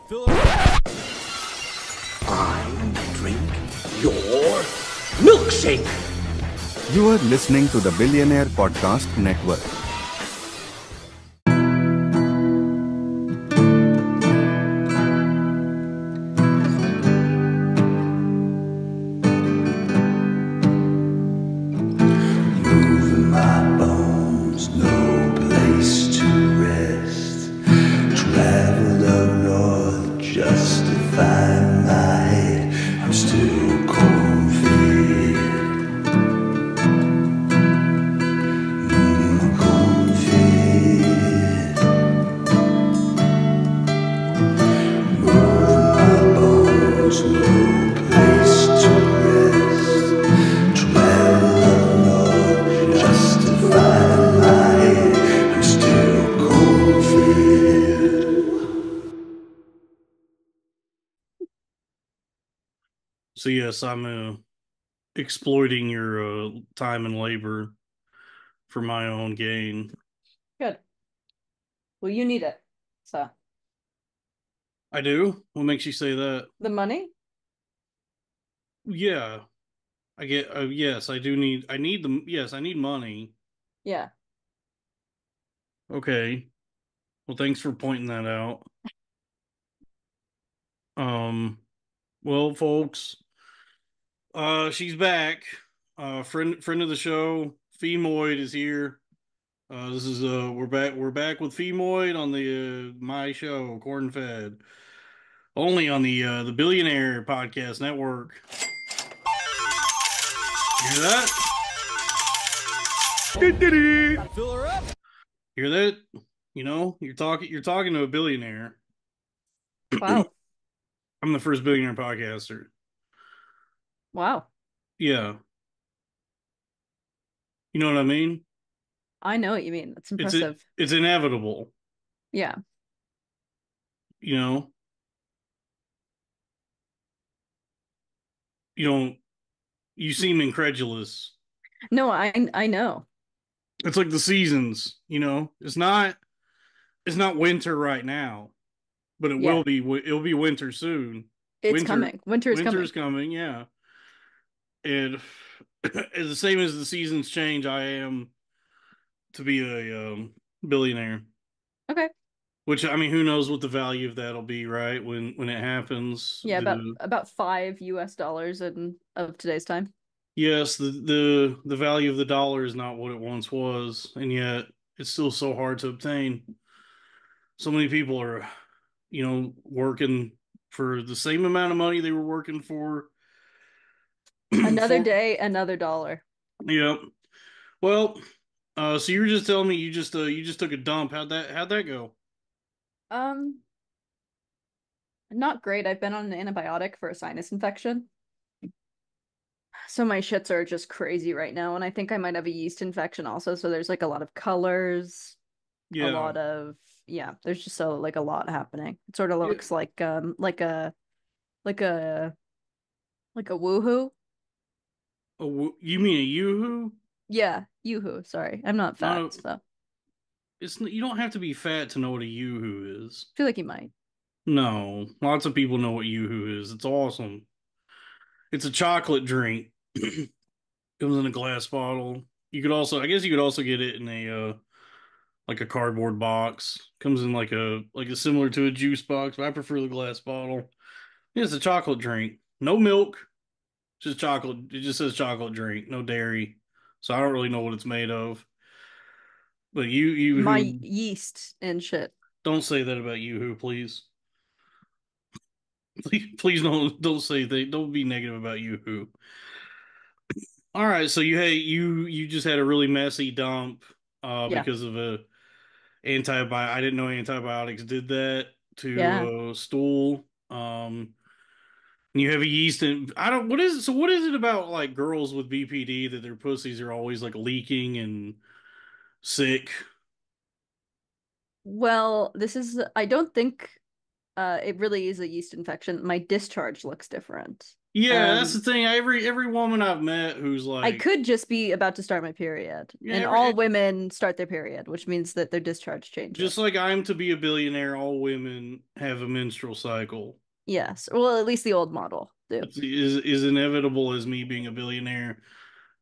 Fill it up. I drink your milkshake. You are listening to the Billionaire Podcast Network. Moving my bones, no place to rest. Traveled up north just to find my head. I'm still corn-fed. Corn-fed. Moving my bones, no place to rest. Traveled up north just to find my head. I'm still corn-fed. So yes, I'm exploiting your time and labor for my own gain. Good. Well, you need it. So I do. What makes you say that? the money? Yeah, I get. Yes, I do need. I need the. Yes, I need money. Yeah. Okay. Well, thanks for pointing that out. Um. Well, folks, she's back. Friend of the show, Phemoid is here. This is we're back with Phemoid on the my show, Corn Fed. Only on the Billionaire Podcast Network. Hear that? Fill her up. Hear that? You know, you're talking to a billionaire. Wow. I'm the first billionaire podcaster. Wow. Yeah. You know what I mean? I know what you mean. That's It's impressive. it's inevitable, Yeah. you know. You don't you seem incredulous. No, I know. It's like the seasons, you know. It's not winter right now, but it Yeah. will be. It'll be winter soon. It's coming. Winter is coming. Winter's coming. Yeah, and as the same as the seasons change, I am to be a billionaire. Okay. Which, I mean, who knows what the value of that'll be, right? When it happens. Yeah, about $5 in of today's time. Yes, the value of the dollar is not what it once was, and yet it's still so hard to obtain. So many people are, working for the same amount of money they were working for. Another for day, another dollar. yeah. Well, so you were just telling me you just took a dump. How'd that go? Um, Not great. I've been on an antibiotic for a sinus infection. So my shits are just crazy right now, and I think I might have a yeast infection also. So there's like a lot of colors, a Yeah. lot of yeah, there's just like a lot happening. It sort of Yeah. looks like a like a woohoo. Oh, you mean a yoo-hoo? Yeah, yoo-hoo. Sorry. I'm not Not fat, a. so I You don't have to be fat to know what a yoo-hoo is. feel like you might. No, lots of people know what yoo-hoo is. It's awesome. It's a chocolate drink. Comes in a glass bottle. I guess you could also get it in a like a cardboard box. Comes in like a similar to a juice box, but I prefer the glass bottle. Yeah, it's a chocolate drink. No milk, just chocolate. It just says chocolate drink, no dairy. So I don't really know what it's made of. But you My who yeast and shit. don't say that about you who, please. Please don't say don't be negative about you who. All right, so you just had a really messy dump Yeah. because of a antibiotic. I didn't know antibiotics did that Yeah. to stool. And you have a yeast and I don't what is it so what is it about like girls with BPD that their pussies are always like leaking and sick? Well, this is I don't think it really is a yeast infection. My discharge looks different. Yeah, that's the Um, thing. Every woman I've met who's I like, could just be about to start my period, yeah, and all women start their period, which means that their discharge just changes. like I'm to be a billionaire, all women have a menstrual cycle. Yes, well, at least the old model do. It's is inevitable as me being a billionaire,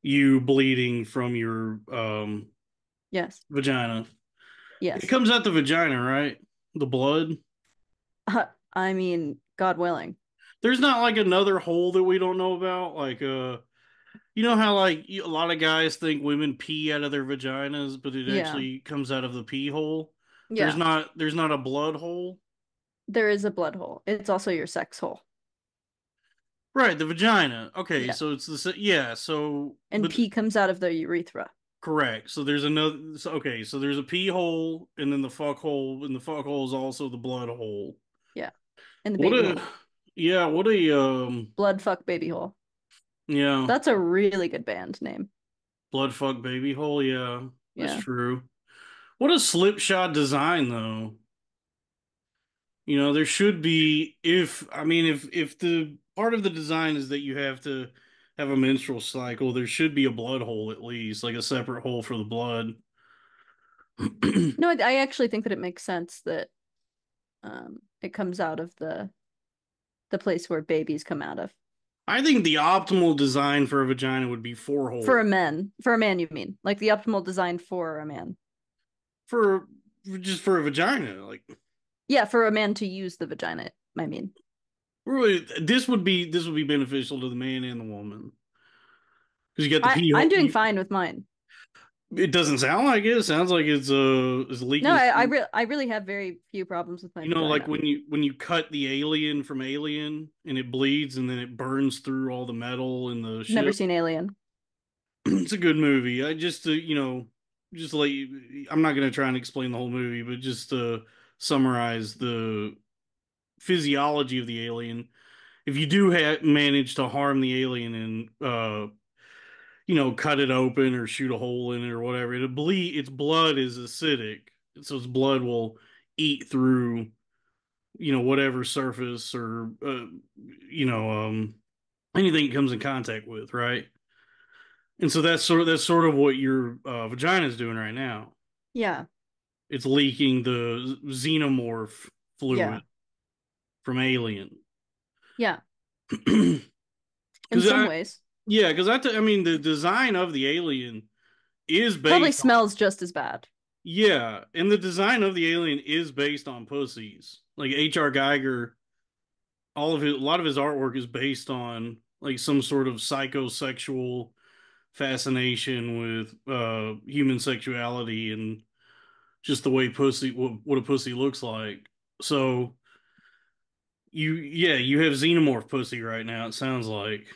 you bleeding from your Yes, vagina. It yes. comes out the vagina, right? The blood. I mean, God willing. There's not like another hole that we don't know about. Like you know how like a lot of guys think women pee out of their vaginas, but it Yeah, actually comes out of the pee hole. yeah. There's not a blood hole. There is a blood hole. It's also your sex hole. Right, the vagina. Okay, Yeah, so it's the yeah, so and but pee comes out of the urethra. correct. So there's another okay, so there's a pee hole and then the fuck hole, and the fuck hole is also the blood hole. Yeah, and the What baby a hole. yeah, what a Blood fuck baby hole. yeah, That's a really good band name. blood fuck baby hole, yeah. That's Yeah. true. What a slipshod design though. You know, there should be if I mean if the part of the design is that you have to have a menstrual cycle, there should be a blood hole at least, like a separate hole for the blood. No, I actually think that it makes sense that it comes out of the place where babies come out of. I think the optimal design for a vagina would be four holes. For a man, you mean? Like the optimal design for a man. For just for a vagina. Like Yeah, for a man to use the vagina, I mean. really this would be beneficial to the man and the woman. Because you got the pee I'm hole. doing fine with mine. It doesn't sound like it. It sounds like it's No, leaking. I really have very few problems with my You know, like vagina. when you cut the alien from Alien and it bleeds and then it burns through all the metal in the Never ship. seen Alien. It's a good movie. I just you know just like I'm not gonna try and explain the whole movie, but just to summarize the physiology of the alien. If you do manage to harm the alien and you know cut it open or shoot a hole in it or whatever, it'll bleed. Its blood is acidic, so its blood will eat through you know whatever surface or you know anything it comes in contact with, right? And so that's sort of what your vagina is doing right now. Yeah. It's leaking the xenomorph Yeah. fluid from Alien. Yeah. Because In some I ways. yeah, because I mean the design of the alien is Probably based on smells just as bad. yeah, and the design of the alien is based on pussies. Like H.R. Geiger, all of his a lot of his artwork is based on like some sort of psychosexual fascination with human sexuality and just the way pussy what a pussy looks like. So you yeah, you have xenomorph pussy right now, it sounds like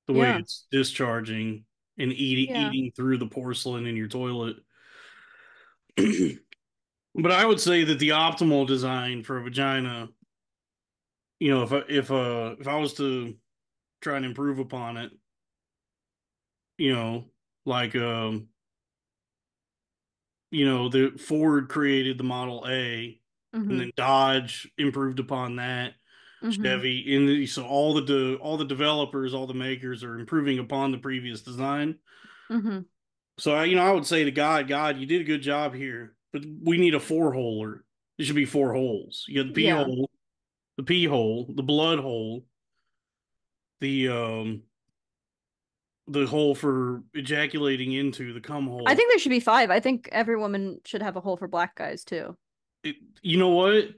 the way Yeah. it's discharging and Yeah. eating through the porcelain in your toilet. But I would say that the optimal design for a vagina, you know, if I was to try and improve upon it, you know, like you know, the Ford created the Model A, and Mm-hmm. then Dodge improved upon that. Mm-hmm. Chevy, so all the developers, all the makers are improving upon the previous design. Mm-hmm. So you know, I would say to God, you did a good job here, but we need a four holer. It should be four holes. You got Yeah. the pee hole, the blood hole, the hole for ejaculating into the cum I hole. think there should be five. I think every woman should have a hole for black guys too. You know what?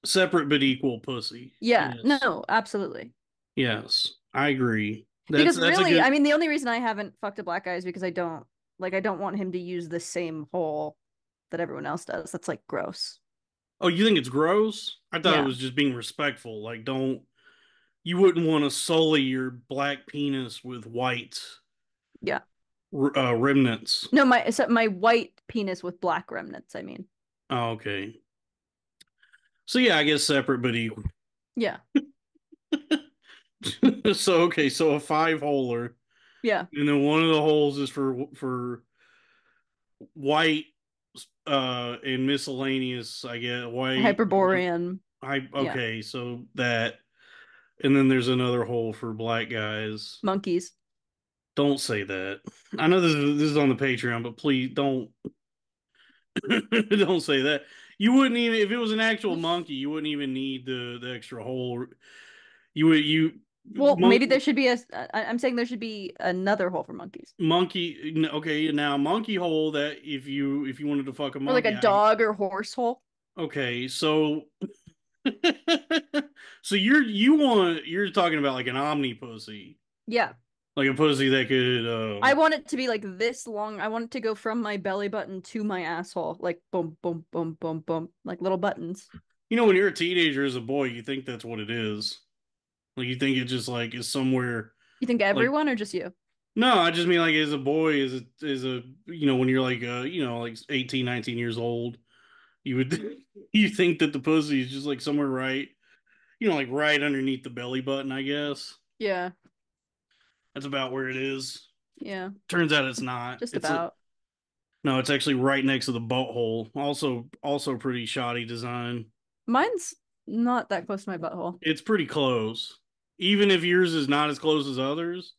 Separate but equal pussy. Yeah. Yes, No, absolutely. yes, I agree. Because That's a really, I good. mean, the only reason I haven't fucked a black guy is because I don't want him to use the same hole that everyone else does. That's like gross. Oh, you think it's gross? I thought it Yeah. was just being respectful. Like, don't you wouldn't want to sully your black penis with white Yeah. remnants. No, my white penis with black remnants, I mean. Oh, okay. So yeah, I guess separate but equal. Yeah. So okay, so a five holer, Yeah. and then one of the holes is for white and miscellaneous. I guess white Hyperborean. I Yeah. okay, so that, and then there's another hole for black guys. Monkeys. Don't say that. I know this is on the Patreon, but please don't don't say that. You wouldn't even if it was an actual monkey, you wouldn't even need the extra hole. You would you Well, maybe monk there should be I'm saying there should be another hole for monkeys. monkey okay, now monkey hole that if you wanted to fuck a Or like a monkey, I dog or horse hole. okay, so so you're talking about like an omni pussy. Yeah. Like a pussy that could I want it to be like this long. I want it to go from my belly button to my asshole. Like boom, boom, boom, boom, boom. Like little buttons. when you're a teenager as a boy, you think that's what it is. Like you think it just like is somewhere You think like everyone or just you? no, I just mean like as a boy, as a when you're like like 18, 19 years old, you would you think that the pussy is just like somewhere right, like right underneath the belly button, I guess. Yeah. That's about where it is. Yeah. Turns out it's not. Just about. No, it's actually right next to the butthole. Also pretty shoddy design. Mine's not that close to my butthole. It's pretty close. Even if yours is not as close as others,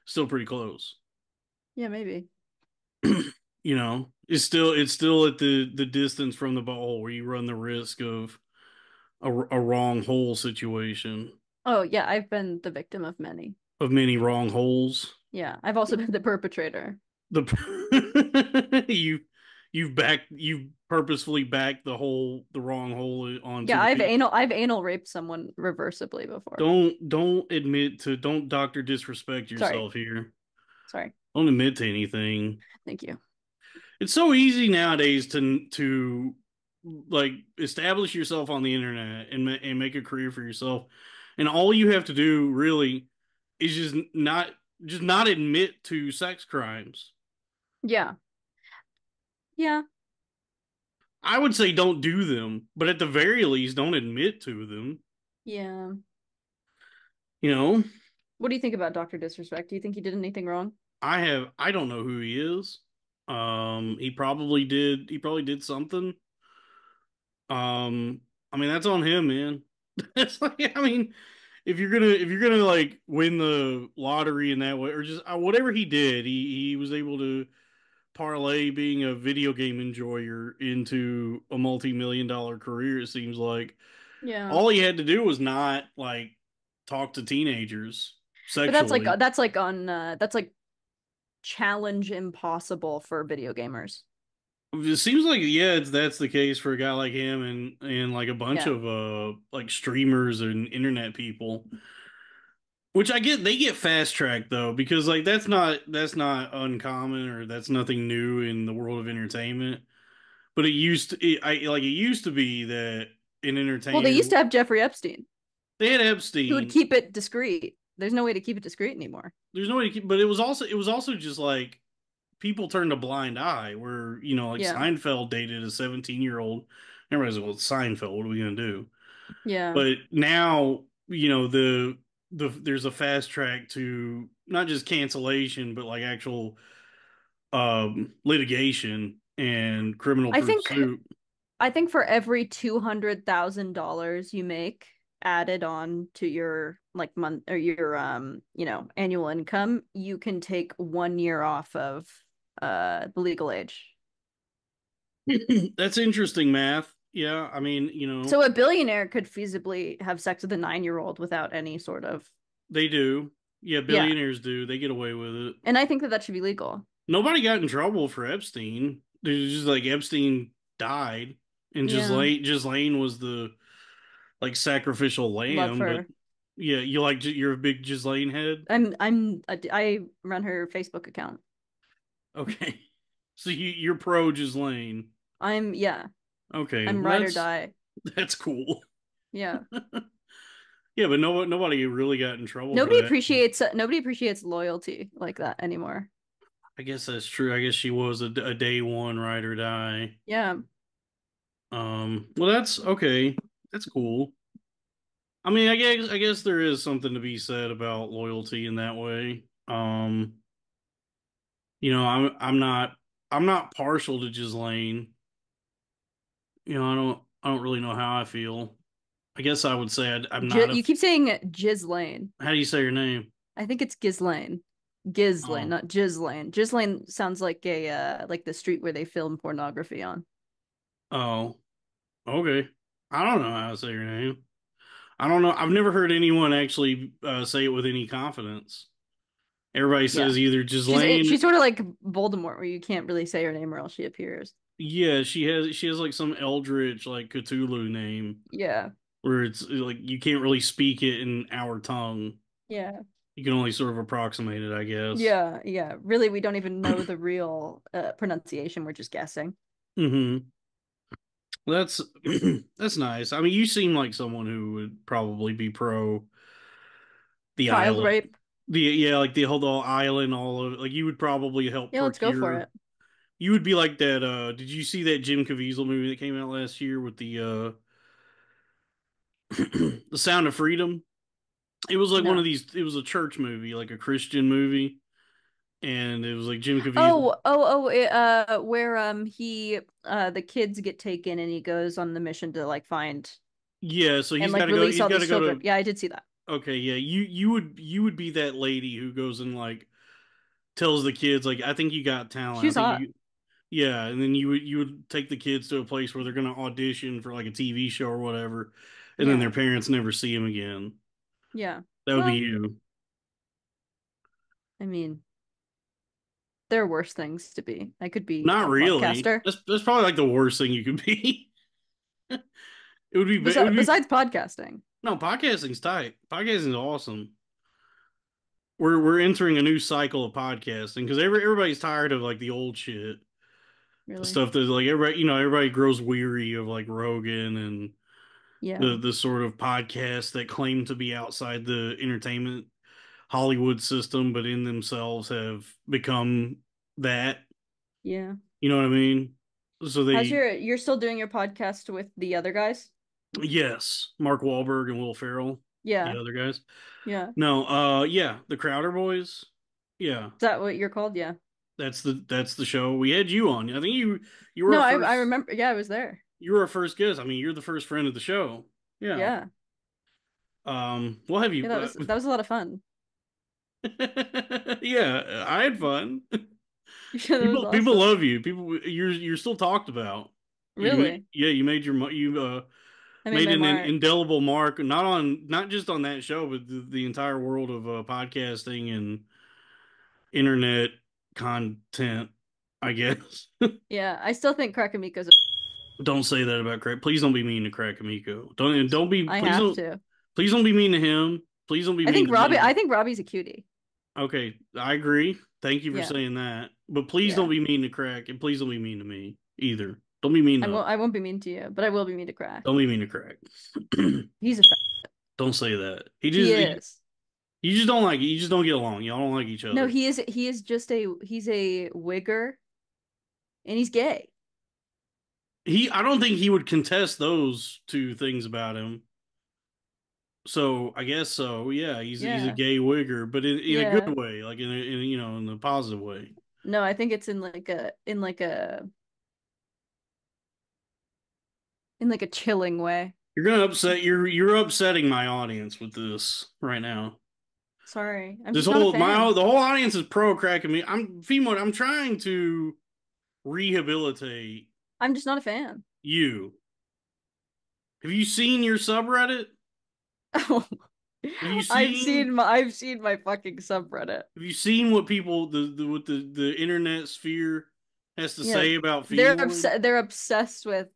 still pretty close. Yeah, maybe. It's still at the distance from the butthole where you run the risk of a wrong hole situation, Oh, yeah, I've been the victim of many. of many wrong holes. Yeah, I've also been the perpetrator. The you've purposefully backed the wrong hole onto Yeah, the people. I've anal raped someone reversibly before. Don't doctor disrespect Sorry. yourself here. Sorry. Don't admit to anything. Thank you. It's so easy nowadays to like establish yourself on the internet and make a career for yourself, and all you have to do really is just not admit to sex crimes. Yeah. Yeah. I would say don't do them, but at the very least, don't admit to them. Yeah. You know, What do you think about Dr. Disrespect? Do you think he did anything wrong? I don't know who he is. He probably did something. I mean that's on him, man. It's like I mean, if you're gonna like win the lottery in that way, or just whatever he did, he was able to parlay being a video game enjoyer into a multi-million-dollar career. It seems like Yeah. all he had to do was not like talk to teenagers But sexually. that's like challenge impossible for video gamers. It seems like that's the case for a guy like him and like a bunch Yeah. of like streamers and internet people. Which I get they get fast tracked though because like that's not uncommon or that's nothing new in the world of entertainment. But it used to be that an Well, they used entertainer to have Jeffrey Epstein, they had who would Epstein. keep it discreet. There's no way to keep it discreet anymore. There's no way to keep, but it was also just like people turned a blind eye where like Yeah. Seinfeld dated a 17-year-old. Everybody's like, well, it's Seinfeld, what are we gonna do? Yeah. But now there's a fast track to not just cancellation but like actual litigation and criminal I think pursuit. I think for every $200,000 you make added on to your like month or your annual income, you can take 1 year off of the legal age. That's interesting math. Yeah, I mean, So a billionaire could feasibly have sex with a 9-year-old without any sort of they do. Yeah, yeah. billionaires do. They get away with it. And I think that should be legal. Nobody got in trouble for Epstein. There's just like Epstein died, and Yeah. Ghislaine was the like sacrificial Love lamb. But her. yeah, you're a big Ghislaine head. I run her Facebook account. Okay, so you're pro Ghislaine. Yeah, Okay, I'm well ride or that's die. that's cool. Yeah. Yeah, but nobody really got in trouble for Nobody that. appreciates nobody appreciates loyalty like that anymore. I guess that's true. I guess she was a day one ride or die. Yeah. Well, that's okay. That's cool. I mean, I guess there is something to be said about loyalty in that way. I'm not partial to Ghislaine. I don't really know how I feel. I guess I would say I'm not a. You keep saying Ghislaine. How do you say your name? I think it's Ghislaine. Ghislaine, Oh, not Ghislaine. Ghislaine sounds like a like the street where they film pornography on. oh, okay. I don't know how to say your name. I don't know. I've never heard anyone actually say it with any confidence. Everybody Yeah. says either She's Ghislaine. sort of like Voldemort, where you can't really say her name or else she appears. Yeah, she has like some eldritch like Cthulhu name Yeah. where it's like you can't really speak it in our tongue. Yeah. You can only sort of approximate it, I guess. Yeah. Yeah. Really, we don't even know the real pronunciation. We're just guessing. Hmm. That's that's nice. I mean, you seem like someone who would probably be pro the Child island. rape. Like the whole island, all of it. Like you would probably help Yeah, let's go for procure. it. You would be like that. Did you see that Jim Caviezel movie that came out last year with the the Sound of Freedom? It was like one of No. these. It was a church movie, like a Christian movie, and it was like Jim Caviezel. Where he the kids get taken and he goes on the mission to like find Yeah, so and he's got like to go. release He's all got these to go children. to. Yeah, I did see that. Okay, yeah, you would be that lady who goes and like tells the kids like I think you got talent. I She's think hot. you yeah, and then you would take the kids to a place where they're going to audition for like a TV show or whatever, and then their Yeah. parents never see them again. Yeah. That would be Well, you. I mean, there are worse things to be. I could be Not a really. podcaster. That's probably like the worst thing you could be. It would be it would be Besides podcasting. no, podcasting's tight. Podcasting's awesome. We're entering a new cycle of podcasting because everybody's tired of like the old shit. The Really? stuff that like everybody grows weary of like Rogan and Yeah. the sort of podcasts that claim to be outside the entertainment Hollywood system, but in themselves have become that. Yeah. You know what I mean? So You're still doing your podcast with the other guys? yes, Mark Wahlberg and Will Ferrell, the Yeah. other guys. Yeah. Is No, yeah, the Crowder Boys. Yeah, that what you're called? Yeah. that's the show. We had you on. I think you were No, our I first. remember. Yeah, I was there. You were our first guest. I mean, you're the first friend of the show. Yeah. Yeah. We'll have Yeah, you. that was a lot of fun. Yeah, I had fun. Yeah, that was People awesome. love you. You're still talked about. Really. You made you I made made my an mark. indelible mark not just on that show but the entire world of podcasting and internet content, I guess. Yeah, I still think Krakamiko's Don't say that about Craig. Please don't be mean to Craig Kamiko. Don't be I have don't to. please don't be mean to him. Please don't be mean to Jenny. I think Robbie's a cutie. Okay, I agree. Thank you for Yeah. saying that. But please don't Yeah. be mean to Craig, and please don't be mean to me either. Don't be mean to I won't be mean to you, but I will be mean to Crack. don't be mean to Craig. He's a Don't say that. he is. You just don't like it. You just don't get along. Y'all don't like each No, other. he is just he's a wigger and he's gay. I don't think he would contest those two things about him. So I guess so. Yeah, he's a Yeah. gay wigger, but in a Yeah. good way, like in a positive way. No, I think it's in like a chilling way. You're upsetting my audience with this right now. Sorry. I'm This just not a whole my fan. the whole audience is pro cracking me. I'm Phemoid. I'm trying to rehabilitate I'm just not a fan. you. Have you seen your subreddit? Have you seen I've seen my fucking subreddit. have you seen what people what the internet sphere has to Yeah. say about Phemoid? They're obsessed with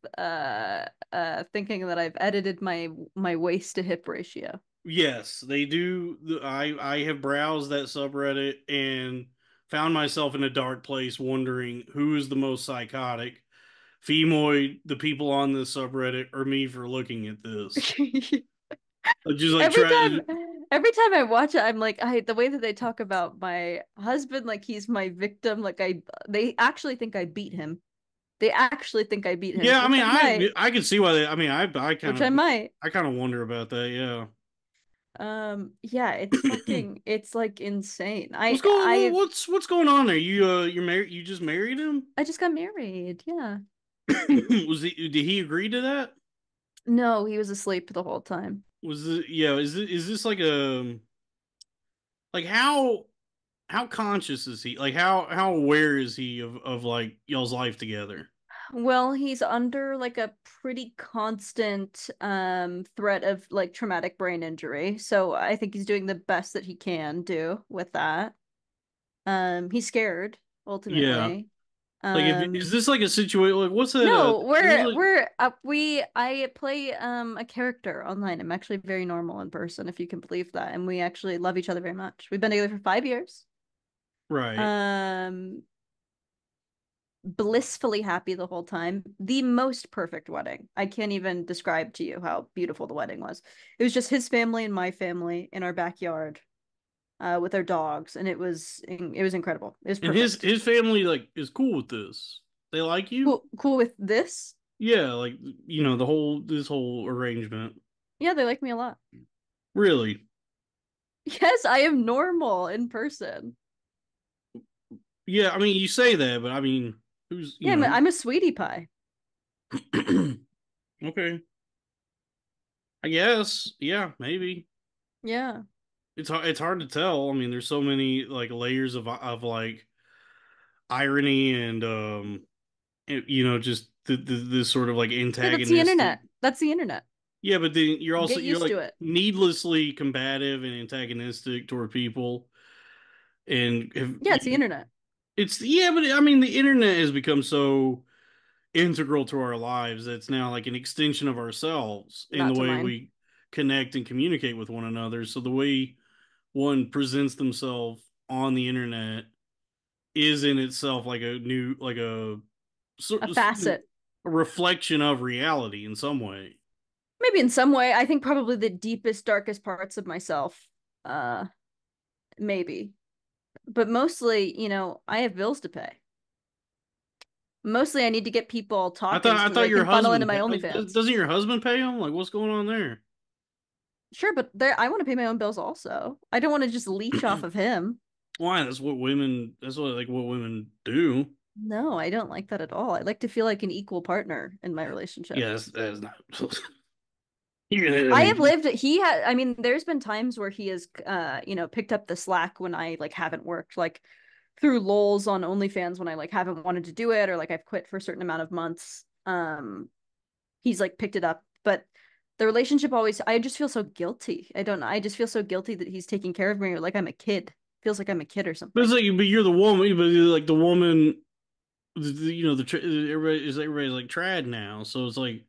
thinking that I've edited my waist to hip ratio. Yes, they do. I have browsed that subreddit and found myself in a dark place wondering who is the most psychotic, Phemoid, the people on this subreddit, or me for looking at this. I just like Every try. time every time I watch it, I'm like, I the way that they talk about my husband, like he's my victim, like they actually think I beat him. They actually think I beat him, Yeah, I which mean, I might, I can see why they. I mean, which I might. I kind of wonder about that. Yeah, Yeah, it's fucking, it's like insane. what's going on there? You're married. You just married him. I just got married. Yeah. Did he agree to that? No, he was asleep the whole time. Was it? Yeah. Is this like a like how conscious is he? Like how aware is he of like y'all's life together? Well, he's under like a pretty constant threat of like traumatic brain injury. So I think he's doing the best that he can do with that. He's scared Yeah. ultimately. Like if is Um this like a situation like what's that no, is this like we're we I play a character online. I'm actually very normal in person, if you can believe that. And we actually love each other very much. We've been together for 5 years. right. Um blissfully happy the whole time. The most perfect wedding. I can't even describe to you how beautiful the wedding was. It was just his family and my family in our backyard, with our dogs, and it was incredible. It was And perfect. his family like is cool with this. They like you? Cool with this? Yeah, like you know, the whole this whole arrangement. Yeah, they like me a lot. Really? Yes, I am normal in person. Yeah, I mean you say that, but I mean who's Yeah, you know I'm a sweetie pie. okay. I guess. Yeah, maybe. Yeah. It's hard to tell. I mean, there's so many like layers of like irony and you know just this sort of like Yeah, that's the antagonistic. internet. That's the internet. Yeah, but then Get you're used like to it. needlessly combative and antagonistic toward people, and have, Yeah, it's the internet. it's yeah, but I mean the internet has become so integral to our lives that it's now like an extension of ourselves in the Not to way mine. we connect and communicate with one another. So the way one presents themselves on the internet is in itself like a new like a A sort of facet. a reflection of reality in some way. Maybe in some way. I think probably the deepest, darkest parts of myself. Uh, maybe. But mostly, I have bills to pay. Mostly I need to get people talking I so that thought I your can funnel into husband my OnlyFans. doesn't your husband pay him? Like what's going on there? Sure, but there I want to pay my own bills also. I don't want to just leech off of him. Why? That's what women. That's what like what women do. No, I don't like that at all. I like to feel like an equal partner in my relationship. Yeah, that's not. You're gonna. I I have mean, lived he had I mean there's been times where he has picked up the slack when I like haven't worked, like through lols on OnlyFans when I like haven't wanted to do it, or like I've quit for a certain amount of months. He's like picked it up, but the relationship always I just feel so guilty. I don't know. I just feel so guilty that he's taking care of me, or like I'm a kid. Feels like I'm a kid or but it's something. like, but you're the woman. But you're like the woman. You know, everybody's like trad now. So it's like,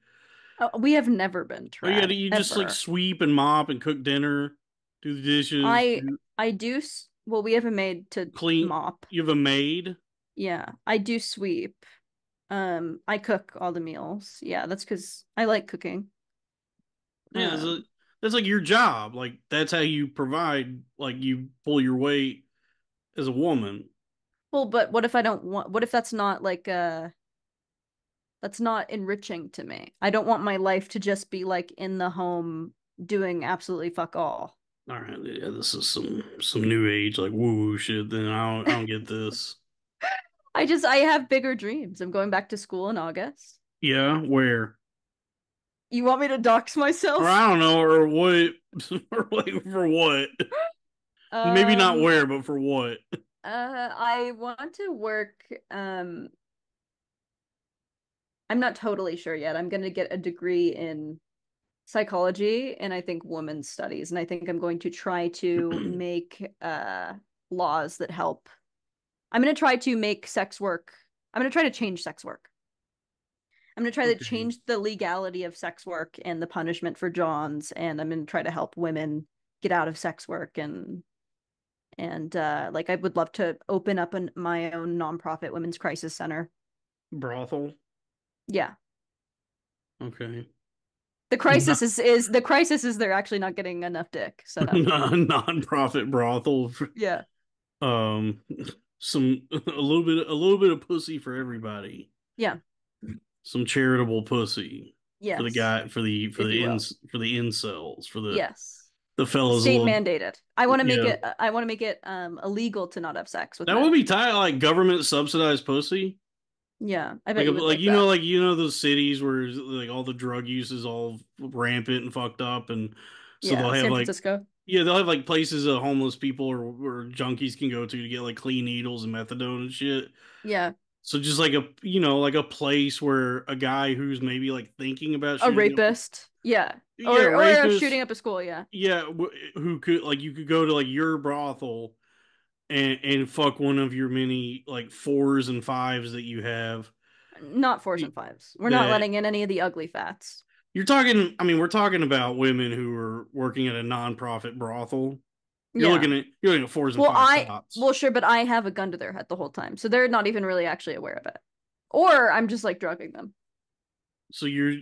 We have never been oh, you got to trad you just like ever. sweep and mop and cook dinner, do the dishes, I I do well, we have a maid to clean. mop. You have a maid. Yeah, I do sweep. I cook all the meals. Yeah, that's because I like cooking. Yeah, Um, that's like your job. Like that's how you provide. Like you pull your weight as a woman. well, but what if I don't want, what if that's not like that's not enriching to me. I don't want my life to just be like in the home doing absolutely fuck all. All right, yeah, this is some new age like woo woo shit. Then I don't get this. I have bigger dreams. I'm going back to school in August. Yeah, where You want me to dox or myself? I don't know or what or like for what? Maybe not Um, where, but for what? I want to work I'm not totally sure yet. I'm going to get a degree in psychology and I think women's studies. And I think I'm going to try to make laws that help. I'm going to try to make sex work. I'm going to try to change sex work. I'm going to try to Okay, change the legality of sex work and the punishment for Johns. And I'm going to try to help women get out of sex work and like I would love to open up my own nonprofit women's crisis center. brothel. Yeah. Okay, The crisis is they're actually not getting enough dick. So non-profit brothel. yeah. Um, some a little bit of pussy for everybody. Yeah. Some charitable pussy for the Yes. guy If you will. for the incels for Yes. the fellas a State little mandated. yeah. I want to make it illegal to not have sex with That would men. be tight, like government subsidized pussy. Yeah, I bet you would like that. like those cities where like all the drug use is all rampant and fucked up, and so they'll Yeah, have San like Francisco. yeah, they'll have like places that homeless people or junkies can go to get like clean needles and methadone and shit. Yeah, So just like like a place where a guy who's maybe like thinking about a shooting up, rapist. Yeah, yeah, or rapists, shooting up a school. Yeah, yeah, who could like you could go to like your brothel and fuck one of your many like fours and fives that you have not fours and fives. We're not that letting in any of the ugly fats. you're talking. I mean, we're talking about women who are working at a nonprofit brothel. Yeah. You're looking at fours and Well, five tops. well, sure, but I have a gun to their head the whole time, so they're not even really actually aware of it. Or I'm just like drugging them. So you're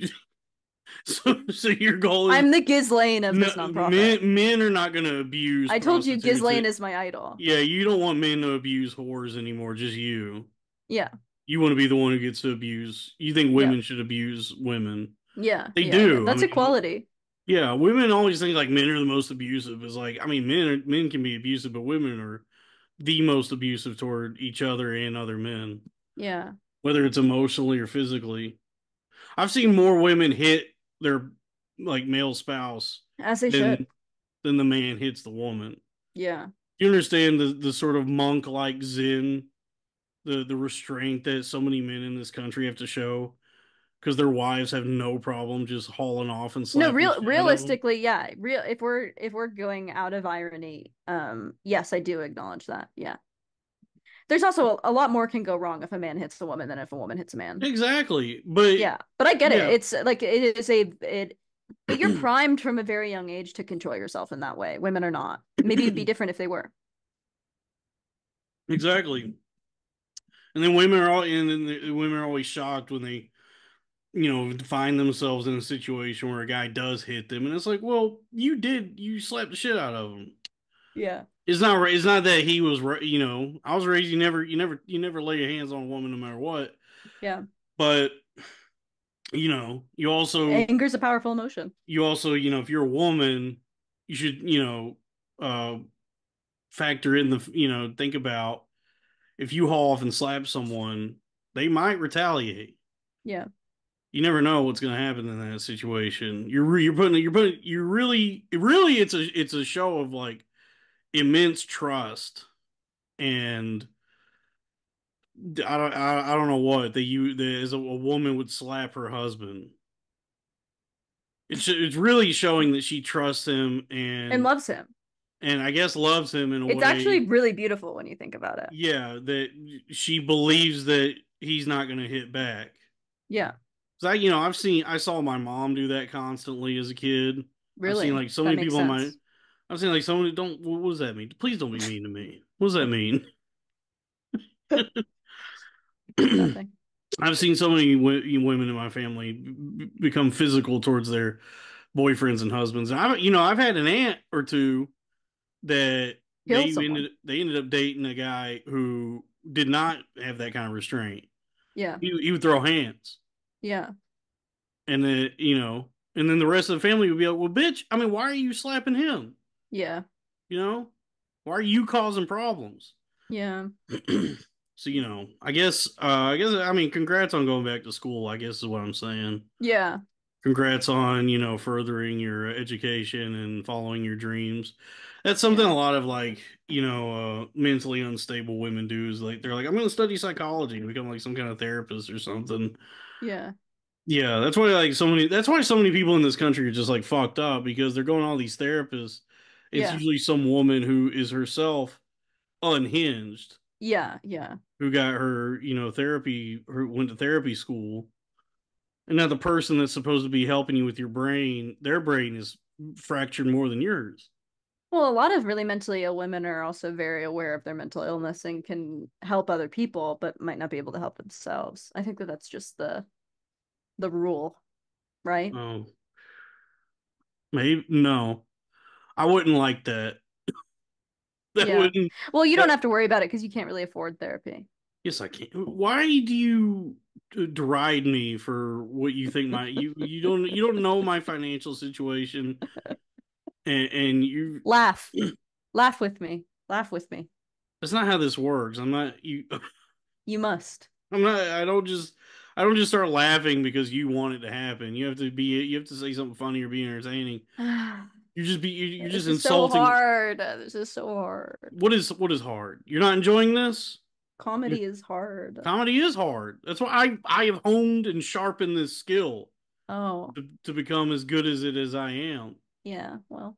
so your goal is I'm the Ghislaine of no, this nonprofit. men are not going to abuse I told you prostitutes. Ghislaine is my idol. Yeah, you don't want men to abuse whores anymore. Just you. Yeah. You want to be the one who gets to abuse. You think Yeah. women should abuse women. Yeah. They Yeah. Yeah. do. I That's mean, equality. yeah, women always think like men are the most abusive. Is like, I mean, men can be abusive, but women are the most abusive toward each other and other men, Yeah. whether it's emotionally or physically. I've seen more women hit their like male spouse As they should. than than the man hits the woman. Yeah. You understand the sort of monk like zen, the restraint that so many men in this country have to show because their wives have no problem just hauling off and No, slapping the shit out of them. realistically, yeah. If we're going out of irony, yes, I do acknowledge that. Yeah. There's also a lot more can go wrong if a man hits a woman than if a woman hits a man. Exactly, but Yeah. But I get it. yeah, It's like it is a it but you're primed from a very young age to control yourself in that way. Women are not. Maybe it'd be different if they were. exactly. And then women are all and then the women are always shocked when they find themselves in a situation where a guy does hit them, and it's like, well, you slapped the shit out of him. Yeah. It's not right. It's not that he was right. I was raised. You never lay your hands on a woman no matter what. Yeah. But Anger is a powerful emotion. if you're a woman, you should, uh, factor in think about if you haul off and slap someone, they might retaliate. Yeah. You never know what's going to happen in that situation. You're really it's a show of like immense trust and I don't know what as a woman would slap her husband. It's really showing that she trusts him And loves him. and I guess loves him in a It's actually way. really beautiful when you think about it. Yeah, that she believes that he's not going to hit back. Yeah. 'Cause I saw my mom do that constantly as a kid. I've seen Really. like so That many makes people in my sense. I've seen like so many don't what does that mean? Please don't be mean to me. What does that mean? Nothing. I've seen so many women in my family become physical towards their boyfriends and husbands. And I've had an aunt or two that Kill someone. they ended up dating a guy who did not have that kind of restraint. Yeah. He would throw hands, Yeah. and and then the rest of the family would be like, "Well, bitch, I mean, why are you slapping him? Yeah. You know, why are you causing problems?" Yeah. So I mean, congrats on going back to school. I guess is what I'm saying. Yeah. Congrats on furthering your education and following your dreams. That's something Yeah. a lot of like mentally unstable women do is like they're like, I'm going to study psychology and become like some kind of therapist or something. Yeah. Yeah, that's why so many people in this country are just like fucked up because they're going to all these therapists. It's Yeah. usually some woman who is herself unhinged, Yeah. Yeah. who got her therapy, who went to therapy school. And now the person that's supposed to be helping you with your brain, their brain is fractured more than yours. Well, a lot of really mentally ill women are also very aware of their mental illness and can help other people, but might not be able to help themselves. I think that that's just the rule, right? Oh, maybe no, I wouldn't like that. That Yeah. wouldn't. Well, you don't That, have to worry about it because you can't really afford therapy. yes, I can't. Why do you deride me for what you think you don't know my financial situation and you Laugh. Laugh with me. Laugh with me. that's not how this works. I'm not you. You must. I'm not. I don't just start laughing because you want it to happen. You have to say something funny or be entertaining. You're just This is so insulting. hard. This is so hard. What is hard? You're not enjoying this? Comedy is hard. Comedy is hard. That's why I have honed and sharpened this skill Oh, to become as good as it as I am. yeah. Well,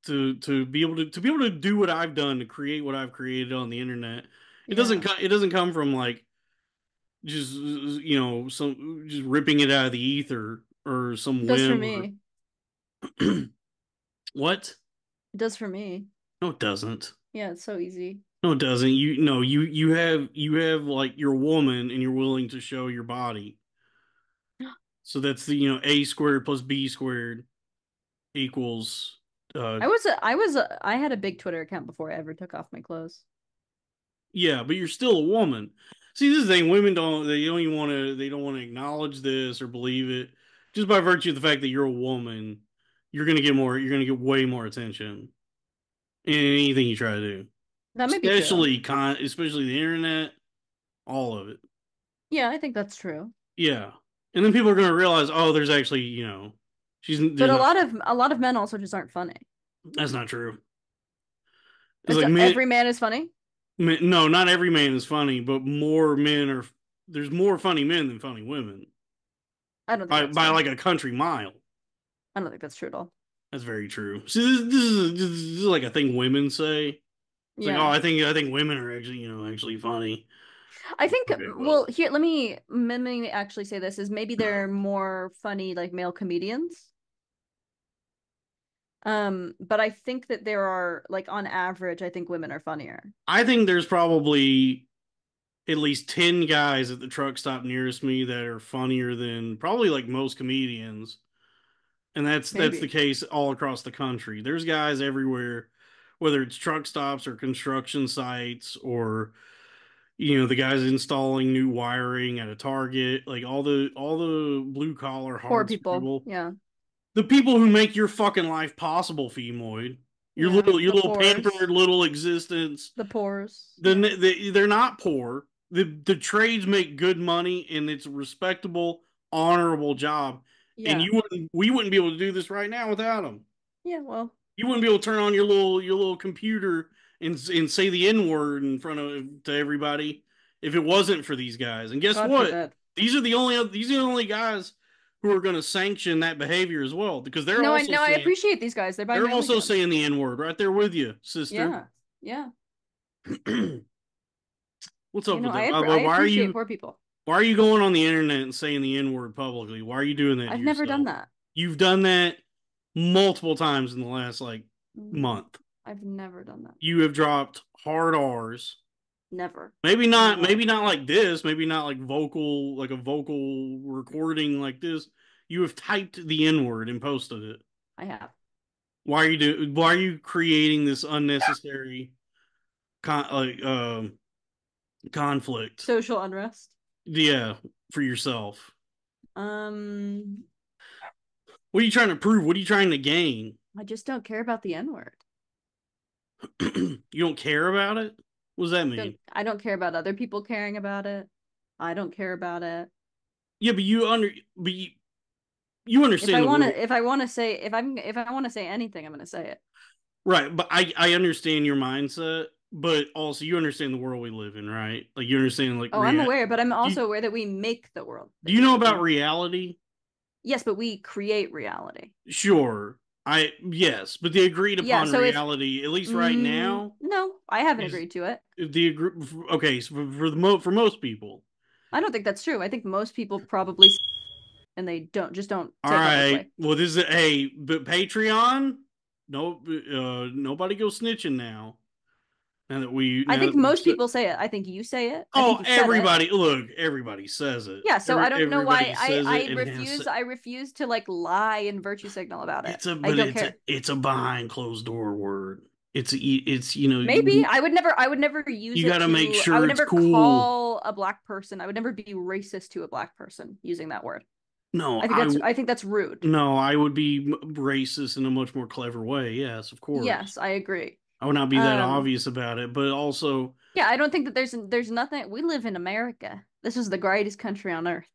To be able to be able to do what I've done to create what I've created on the internet. yeah. It doesn't come from like just some just ripping it out of the ether or some It does for whim me. or what? It does for me. No, it doesn't. Yeah, it's so easy. No, it doesn't. You no, you have like you're a woman and you're willing to show your body. So that's the a squared plus b squared equals I had a big Twitter account before I ever took off my clothes. yeah, but you're still a woman. See, this is the thing, women don't even want to they don't want to acknowledge this or believe it. Just by virtue of the fact that you're a woman, you're gonna get way more attention in anything you try to do. That may be true. Especially the internet, all of it. Yeah, I think that's true. Yeah. And then people are gonna realize, oh, there's actually, But there's not a lot of men also just aren't funny. that's not true. It's It's like men, every man is funny. no, not every man is funny, but more men are. There's more funny men than funny women I don't think that's by true. like a country mile. I don't think that's true at all. That's very true. See, this is like a thing women say. It's like, oh, Yeah. I think women are actually, actually funny. I think, Okay, well, well, here, let me actually say this is maybe they're more funny like male comedians. But I think that there are like on average, I think women are funnier. I think there's probably at least 10 guys at the truck stop nearest me that are funnier than probably like most comedians. And that's the Maybe. case all across the country. There's guys everywhere, whether it's truck stops or construction sites or the guys installing new wiring at a Target, like all the blue collar Poor hard people. people, Yeah. the people who make your fucking life possible, Phemoid, Yeah. your The little poors. pampered little existence. The poors. Yeah. They're not poor. The trades make good money and it's a respectable, honorable job. And Yeah. we wouldn't be able to do this right now without them. Yeah. Well, You wouldn't be able to turn on your little computer and say the N word in front of to everybody if it wasn't for these guys. And guess God what? forbid. These are the only guys who are going to sanction that behavior as well because No, I know. I appreciate these guys. They're buying they're my also OnlyFans. saying the N word right there with you, sister. Yeah. Yeah. What's up with that? I appreciate poor people. why are you going on the internet and saying the N word publicly? Why are you doing that to I've never done yourself? that. You've done that multiple times in the last like Mm, month. I've never done that. You have dropped hard R's. Never. Maybe not like this, maybe not like a vocal recording like this. You have typed the N-word and posted it. I have. Why are you creating this unnecessary con- like conflict? Social unrest. Yeah, for yourself. Um, What are you trying to prove? What are you trying to gain? I just don't care about the N-word. You don't care about it? What does that mean? I don't care about other people caring about it. I don't care about it. Yeah, but you understand the world. If I want to say if I want to say anything, I'm going to say it. Right, but I understand your mindset, but also you understand the world we live in, right? Like you understand like Oh, I'm aware, but I'm do also aware that we make the world do that you we know live about in. reality? Yes, but we create reality. Sure. Yes, but the agreed Yeah, upon so if reality, at least right now, no, I haven't is agreed to it. okay, so for most people. I don't think that's true. I think most people probably and they don't All say it right. publicly. Well, this is but Patreon, no nobody go snitching now. I Now think that we've most said people say it. I think you say it. I think oh, you said it. everybody says it. Yeah, so I don't know why Everybody says it and has I refuse to like lie and virtue signal about it. I but don't care. it's a behind closed door word. It's Maybe I would never use you it got to make to I would sure it's never cool. call a black person. I would never be racist to a black person using that word. No, I think that's rude. no, I would be racist in a much more clever way. Yes, of course. Yes, I agree. I would not be that Um, obvious about it, but also, yeah, I don't think that there's nothing. We live in America. This is the greatest country on earth.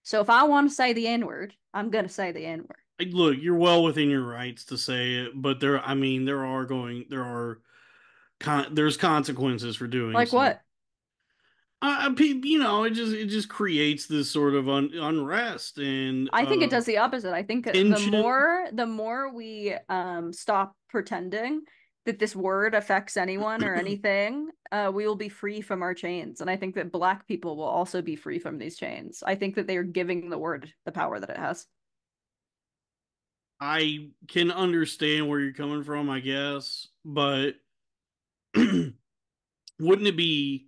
So if I want to say the N-word, I'm gonna say the N-word. look, you're well within your rights to say it, but I mean, there's consequences for doing Like so. what? It just creates this sort of unrest and I think it does the opposite. I think tension. the more we stop pretending that this word affects anyone or anything, we will be free from our chains. And I think that black people will also be free from these chains. I think that they are giving the word the power that it has. I can understand where you're coming from, I guess, but wouldn't it be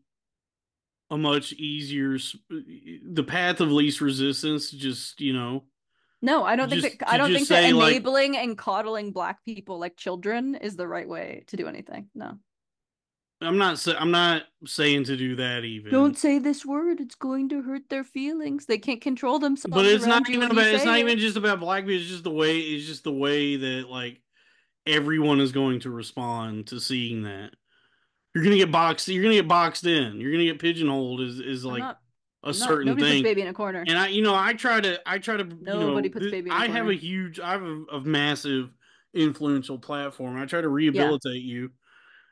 a much easier the path of least resistance? Just No, just I to don't just think that say like enabling and coddling black people like children is the right way to do anything. No. I'm not saying to do that even. Don't say this word. It's going to hurt their feelings. They can't control But themselves around you when you it's not say even it. just about black people. It's just the way that like everyone is going to respond to seeing that. You're gonna get boxed in. You're gonna get pigeonholed is I'm like not a I'm not certain nobody puts thing. baby in a corner. And I try to, Nobody puts baby in a corner. I have a massive influential platform. I try to Yeah. rehabilitate you,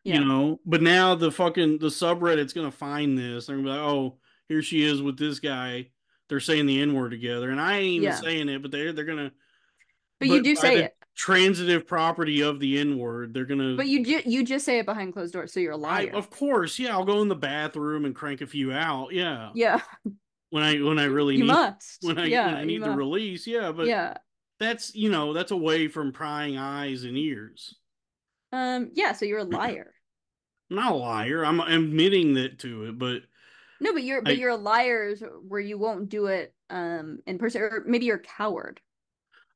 Yeah. but now the subreddit's gonna find this. They're gonna be like, oh, here she is with this guy. They're saying the N word together, and I ain't even Yeah. saying it, but they're gonna, But you but do by say the it. transitive property of the N word, they're gonna. But you just say it behind closed doors, so you're a I liar. Of course, yeah, I'll go in the bathroom and crank a few out, yeah, Yeah. when I really You need must. when Yeah, I you need the must. release, yeah, but Yeah. that's away from prying eyes and ears. Yeah, so you're a liar. I'm not a liar. I'm admitting that to it, but No, but I you're a liar where you won't do it in person, or maybe you're a coward.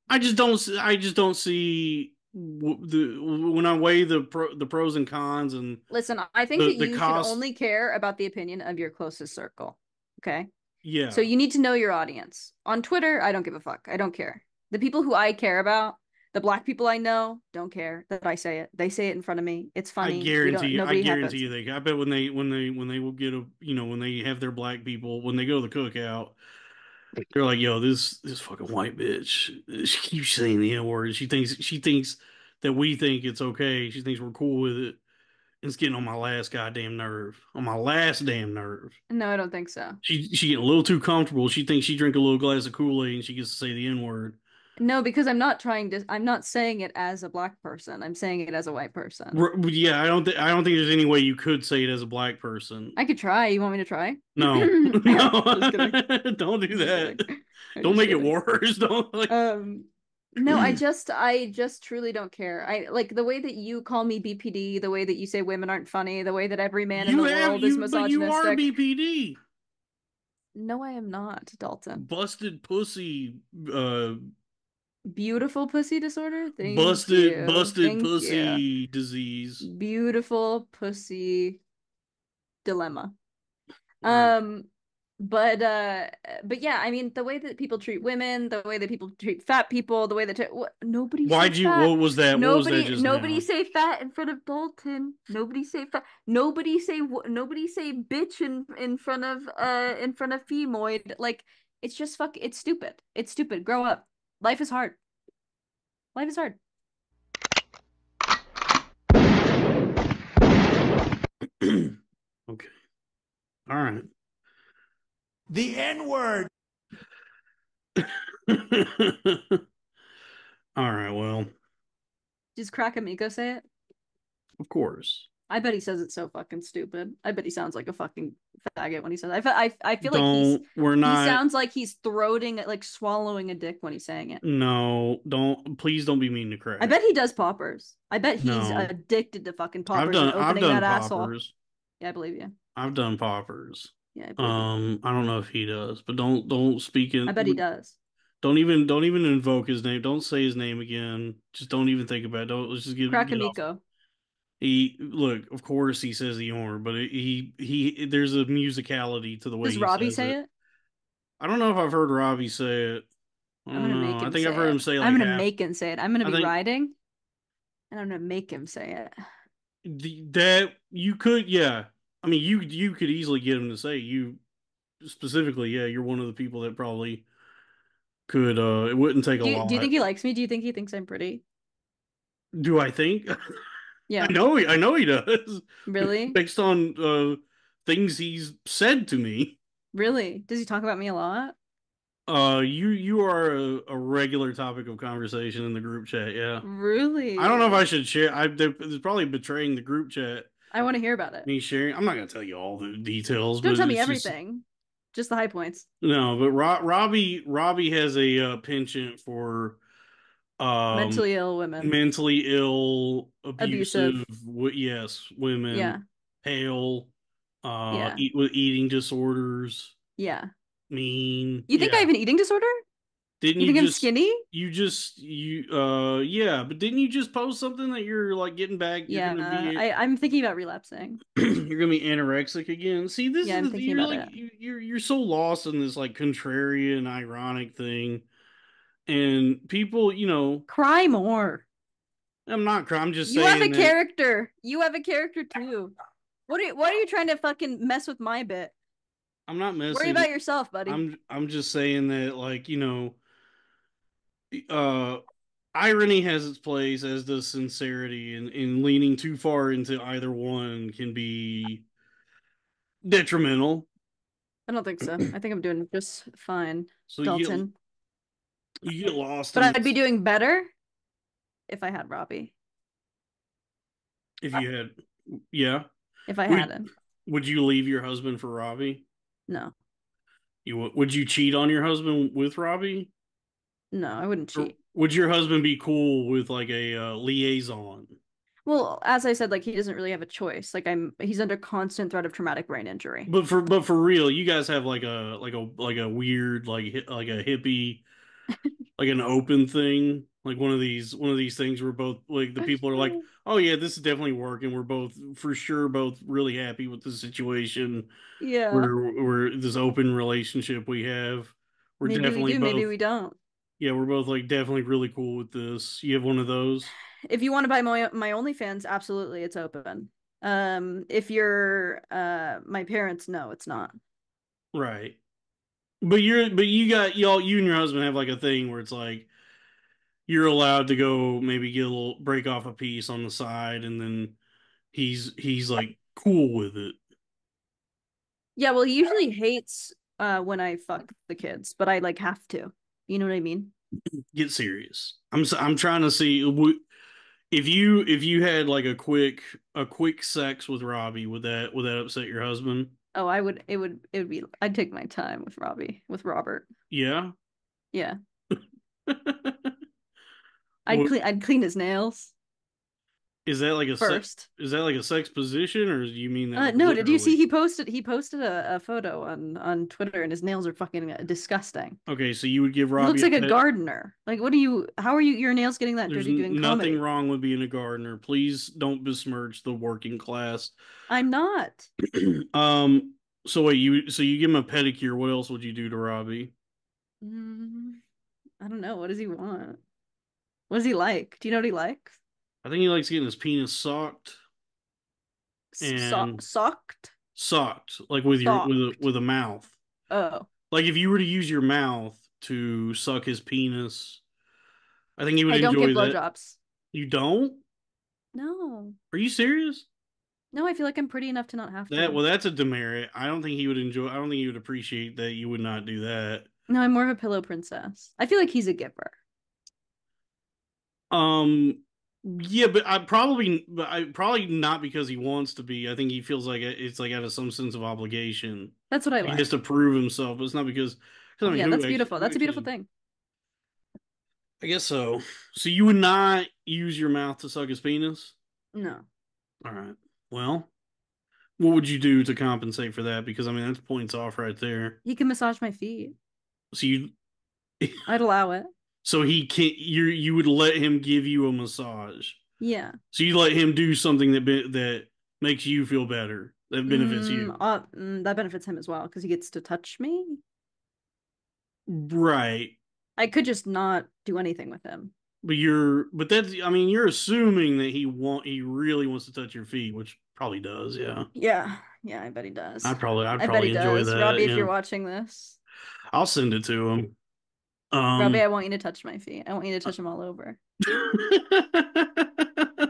I just don't see when I weigh the pros and cons and Listen, I think that the you should cost. only care about the opinion of your closest circle. Okay? So Yeah, you need to know your audience. On Twitter, I don't give a fuck. I don't care. The people who I care about, the black people I know, don't care that I say it. They say it in front of me. It's funny. We don't I nobody guarantee happens. you they. I bet when they will get a when they have their black people when they go to the cookout. They're like, yo, this fucking white bitch. She keeps saying the N word. She thinks that we think it's okay. She thinks we're cool with it. It's getting on my last goddamn nerve. On my last damn nerve. No, I don't think so. She getting a little too comfortable. She thinks she drink a little glass of Kool-Aid and she gets to say the N word. No, because I'm not saying it as a black person. I'm saying it as a white person. Yeah, I don't think there's any way you could say it as a black person. I could try. You want me to try? No, Just kidding. no, don't do Just that. kidding. I'm Don't just make it kidding. worse. Don't like. Um, no, I just truly don't care. I like the way that you call me BPD, the way that you say women aren't funny, the way that every man in the world is But you are misogynistic. BPD. No, I am not, Dalton. Busted pussy, uh Beautiful pussy disorder? Thank you. busted Thank you. pussy disease. Beautiful pussy dilemma. Right. Um, but yeah, I mean the way that people treat women, the way that people treat fat people, the way that nobody say fat. What was that just Nobody now? say fat in front of Dalton. Nobody say fat. Nobody say bitch in front of Phemoid. Like it's just it's stupid. It's stupid. Grow up. Life is hard. Life is hard. Okay. All right. The N word. All right, well, Does Crack Amigo say it? of course. I bet he says it so fucking stupid. I bet he sounds like a fucking faggot when he says it. I feel like Don't we're he not sounds like he's throating like swallowing a dick when he's saying it. no, don't please don't be mean to I crack. bet he does poppers. I bet he's No. addicted to fucking poppers and I've opening that done asshole. poppers. Yeah, I believe you. I've done poppers. Yeah, I believe you. I don't know if he does, but don't speak I bet he in. does. Don't even invoke his name. Don't say his name again. Just don't even think about it. Don't let's just Crack get off. Amico. He look, of course he says the R, but he there's a musicality to the way Does he Robbie says say it. it? I don't know if I've heard Robbie say it. I I'm don't gonna know. make I him think I've say heard him it. say I'm like gonna half. make him say it. I'm gonna I be think riding and I'm gonna make him say it. that you could, yeah. I mean, you could easily get him to say you specifically, yeah. You're one of the people that probably could. It wouldn't take a Do you lot. think he likes me? Do you think he thinks I'm pretty? Do I think? Yeah. I know he does, Really? based on things he's said to me. Really? Does he talk about me a lot? You are a regular topic of conversation in the group chat. Yeah, I don't know if Really? I should share. There's probably betraying the group chat. I want to hear about it. Me sharing. I'm not gonna tell you all the details, Don't but tell me it's just everything. Just the high points. no. But Robbie has a penchant for um Mentally ill women. mentally ill, abusive, Abusive. yes, women, Yeah. pale, Yeah. eat with eating disorders, Yeah. mean. You think I Yeah. have an eating disorder? Didn't You you think I'm just skinny? yeah, but didn't you just post something that you're like getting back, you're gonna Yeah. be I'm thinking about relapsing. you're gonna be anorexic again. See, this Yeah, I'm is thinking you're about like it. you're so lost in this like contrarian ironic thing. And people, Cry more. I'm not crying, I'm just You have a saying that character. You have a character too. What are you trying to fucking mess with my bit? I'm not Worry messing. about yourself, buddy. I'm just saying that like, uh irony has its place, as does sincerity, and leaning too far into either one can be detrimental. I don't think so. I think I'm doing just fine, So Dalton. you get lost But in I'd be this. doing better if I had Robbie. If you had, yeah, If I would had him. would you leave your husband for Robbie? No. Would you cheat on your husband with Robbie? No, I wouldn't Or cheat. would your husband be cool with like a liaison? Well, as I said, like he doesn't really have a choice. He's under constant threat of traumatic brain injury. But for real, you guys have like a weird like a hippie, like an open thing, like one of these things where both like the people are like, oh yeah, this is definitely working. We're both for sure both really happy with the situation. Yeah. We're this open relationship we have. We're Maybe we definitely do, maybe both, we don't. yeah, we're both like definitely really cool with this. You have one of those, If you want to buy my OnlyFans, absolutely, it's open. If you're my parents, no, it's not. right? But you and your husband have like a thing where it's like you're allowed to go maybe get a little break off a piece on the side, and then he's like cool with it. Yeah, well, he usually hates when I fuck the kids, but I like have to. You know what I mean? Get serious. I'm trying to see if you had like a quick sex with Robbie, would that upset your husband? Oh, it would be I'd take my time with Robbie, with Robert. Yeah. Yeah. What I'd clean his nails is that like a sex? first. Is that like a sex position, or do you mean that like No, did you see literally? he posted a photo on Twitter and his nails are fucking disgusting. Okay, so you would give He looks Robbie a like a pet. gardener. Like how are your nails getting that There's dirty doing nothing comedy? wrong with being a gardener. Please don't besmirch the working class. I'm not. um. So wait, you give him a pedicure. What else would you do to Robbie? Mm, I don't know. What does he want? What does he like? Do you know what he likes? I think he likes getting his penis socked and Socked? socked, like with your Socked. with a mouth. Oh. Like if you were to use your mouth to suck his penis, I think he would I don't give enjoy that. blowjobs. You don't? No. Are you serious? No, I feel like I'm pretty enough to not have to. That's a demerit. I don't think he would enjoy. I don't think he would appreciate that you would not do that. No, I'm more of a pillow princess. I feel like he's a giver. Um, yeah, but I probably not because he wants to be. I think he feels like it's like out of some sense of obligation. That's what I He has like. to prove himself. But it's not because I mean, Yeah, that's beautiful. who That's a beautiful actually? thing. I guess so. So you would not use your mouth to suck his penis? No. All right. Well, what would you do to compensate for that? Because I mean, that's points off right there. He can massage my feet. So you, I'd allow it. so he can't. You would let him give you a massage. Yeah. So you let him do something that makes you feel better, that benefits you. That benefits him as well because he gets to touch me. Right. I could just not do anything with him. but that's, I mean, you're assuming that he really wants to touch your feet, which probably does. Yeah. Yeah. Yeah, I bet he does. I'd I bet he probably enjoy does. that. Robbie, if Yeah. you're watching this, I'll send it to him. Robbie, Um, I want you to touch my feet. I want you to touch them all over.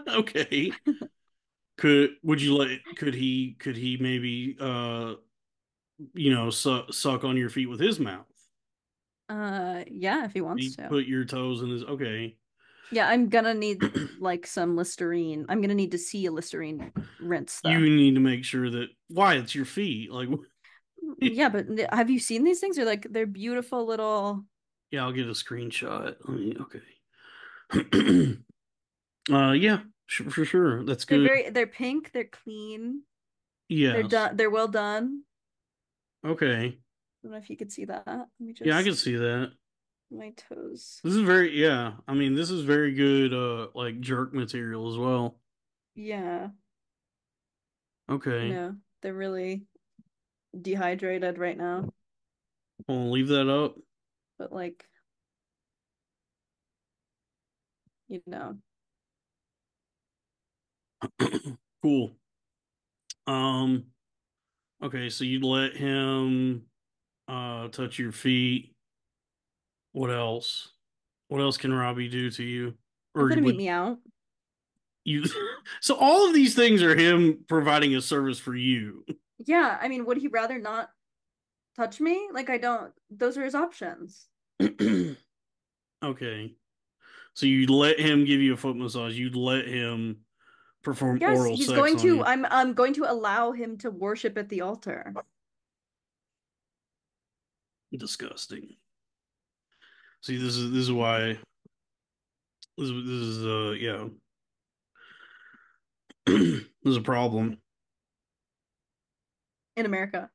okay. Could he maybe suck on your feet with his mouth? Yeah, if he wants He to. put your toes in his, okay. Yeah, I'm gonna need like some Listerine. I'm gonna need to see a Listerine rinse You though. need to make sure that why it's your feet. Like Yeah, but have you seen these things? They're beautiful little. yeah, I'll get a screenshot. Okay. Yeah, for sure. That's good. They're pink, they're clean, they're Yes. done, they're well done. Okay. I don't know if you could see that. Let me Yeah, I can just see that. my toes. This is very, yeah. I mean, this is very good like jerk material as well. Yeah, Okay. they're really dehydrated right now, I'll leave that up. but like, you know, Cool. Um okay, so you'd let him touch your feet. What else? What else can Robbie do to you? I'd Or let him eat would me out. you so all of these things are him providing a service for you. Yeah, I mean, would he rather not touch me? Like, I don't, those are his options. Okay. So you'd let him give you a foot massage. You'd let him perform Yes, oral he's sex going on to, you. I'm going to allow him to worship at the altar. Disgusting. See, this is why this is yeah. This is a problem. In America.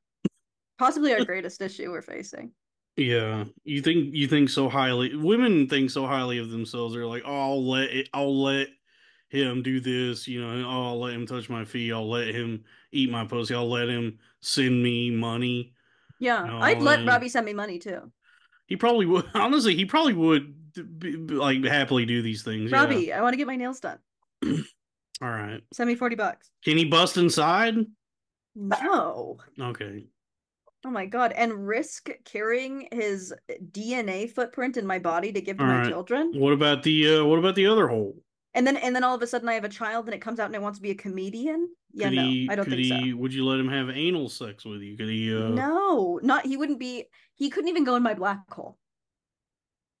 Possibly our greatest issue we're facing. Yeah. You think so highly. Women think so highly of themselves. They're like, "Oh, I'll let him do this, oh, I'll let him touch my feet. I'll let him eat my pussy. I'll let him send me money." Yeah, I'd I'll let let him Robbie send me money too. He probably would. Honestly, he probably would like happily do these things. Yeah. Robbie, I want to get my nails done. All right. Send me $40. Can he bust inside? No. Okay. Oh my God. And risk carrying his DNA footprint in my body to give to All my right. children? What about the other hole? And then all of a sudden I have a child and it comes out and it wants to be a comedian? Yeah, no, I don't Could think so. he would you let him have anal sex with you? Could he No, not he wouldn't be he couldn't even go in my black hole.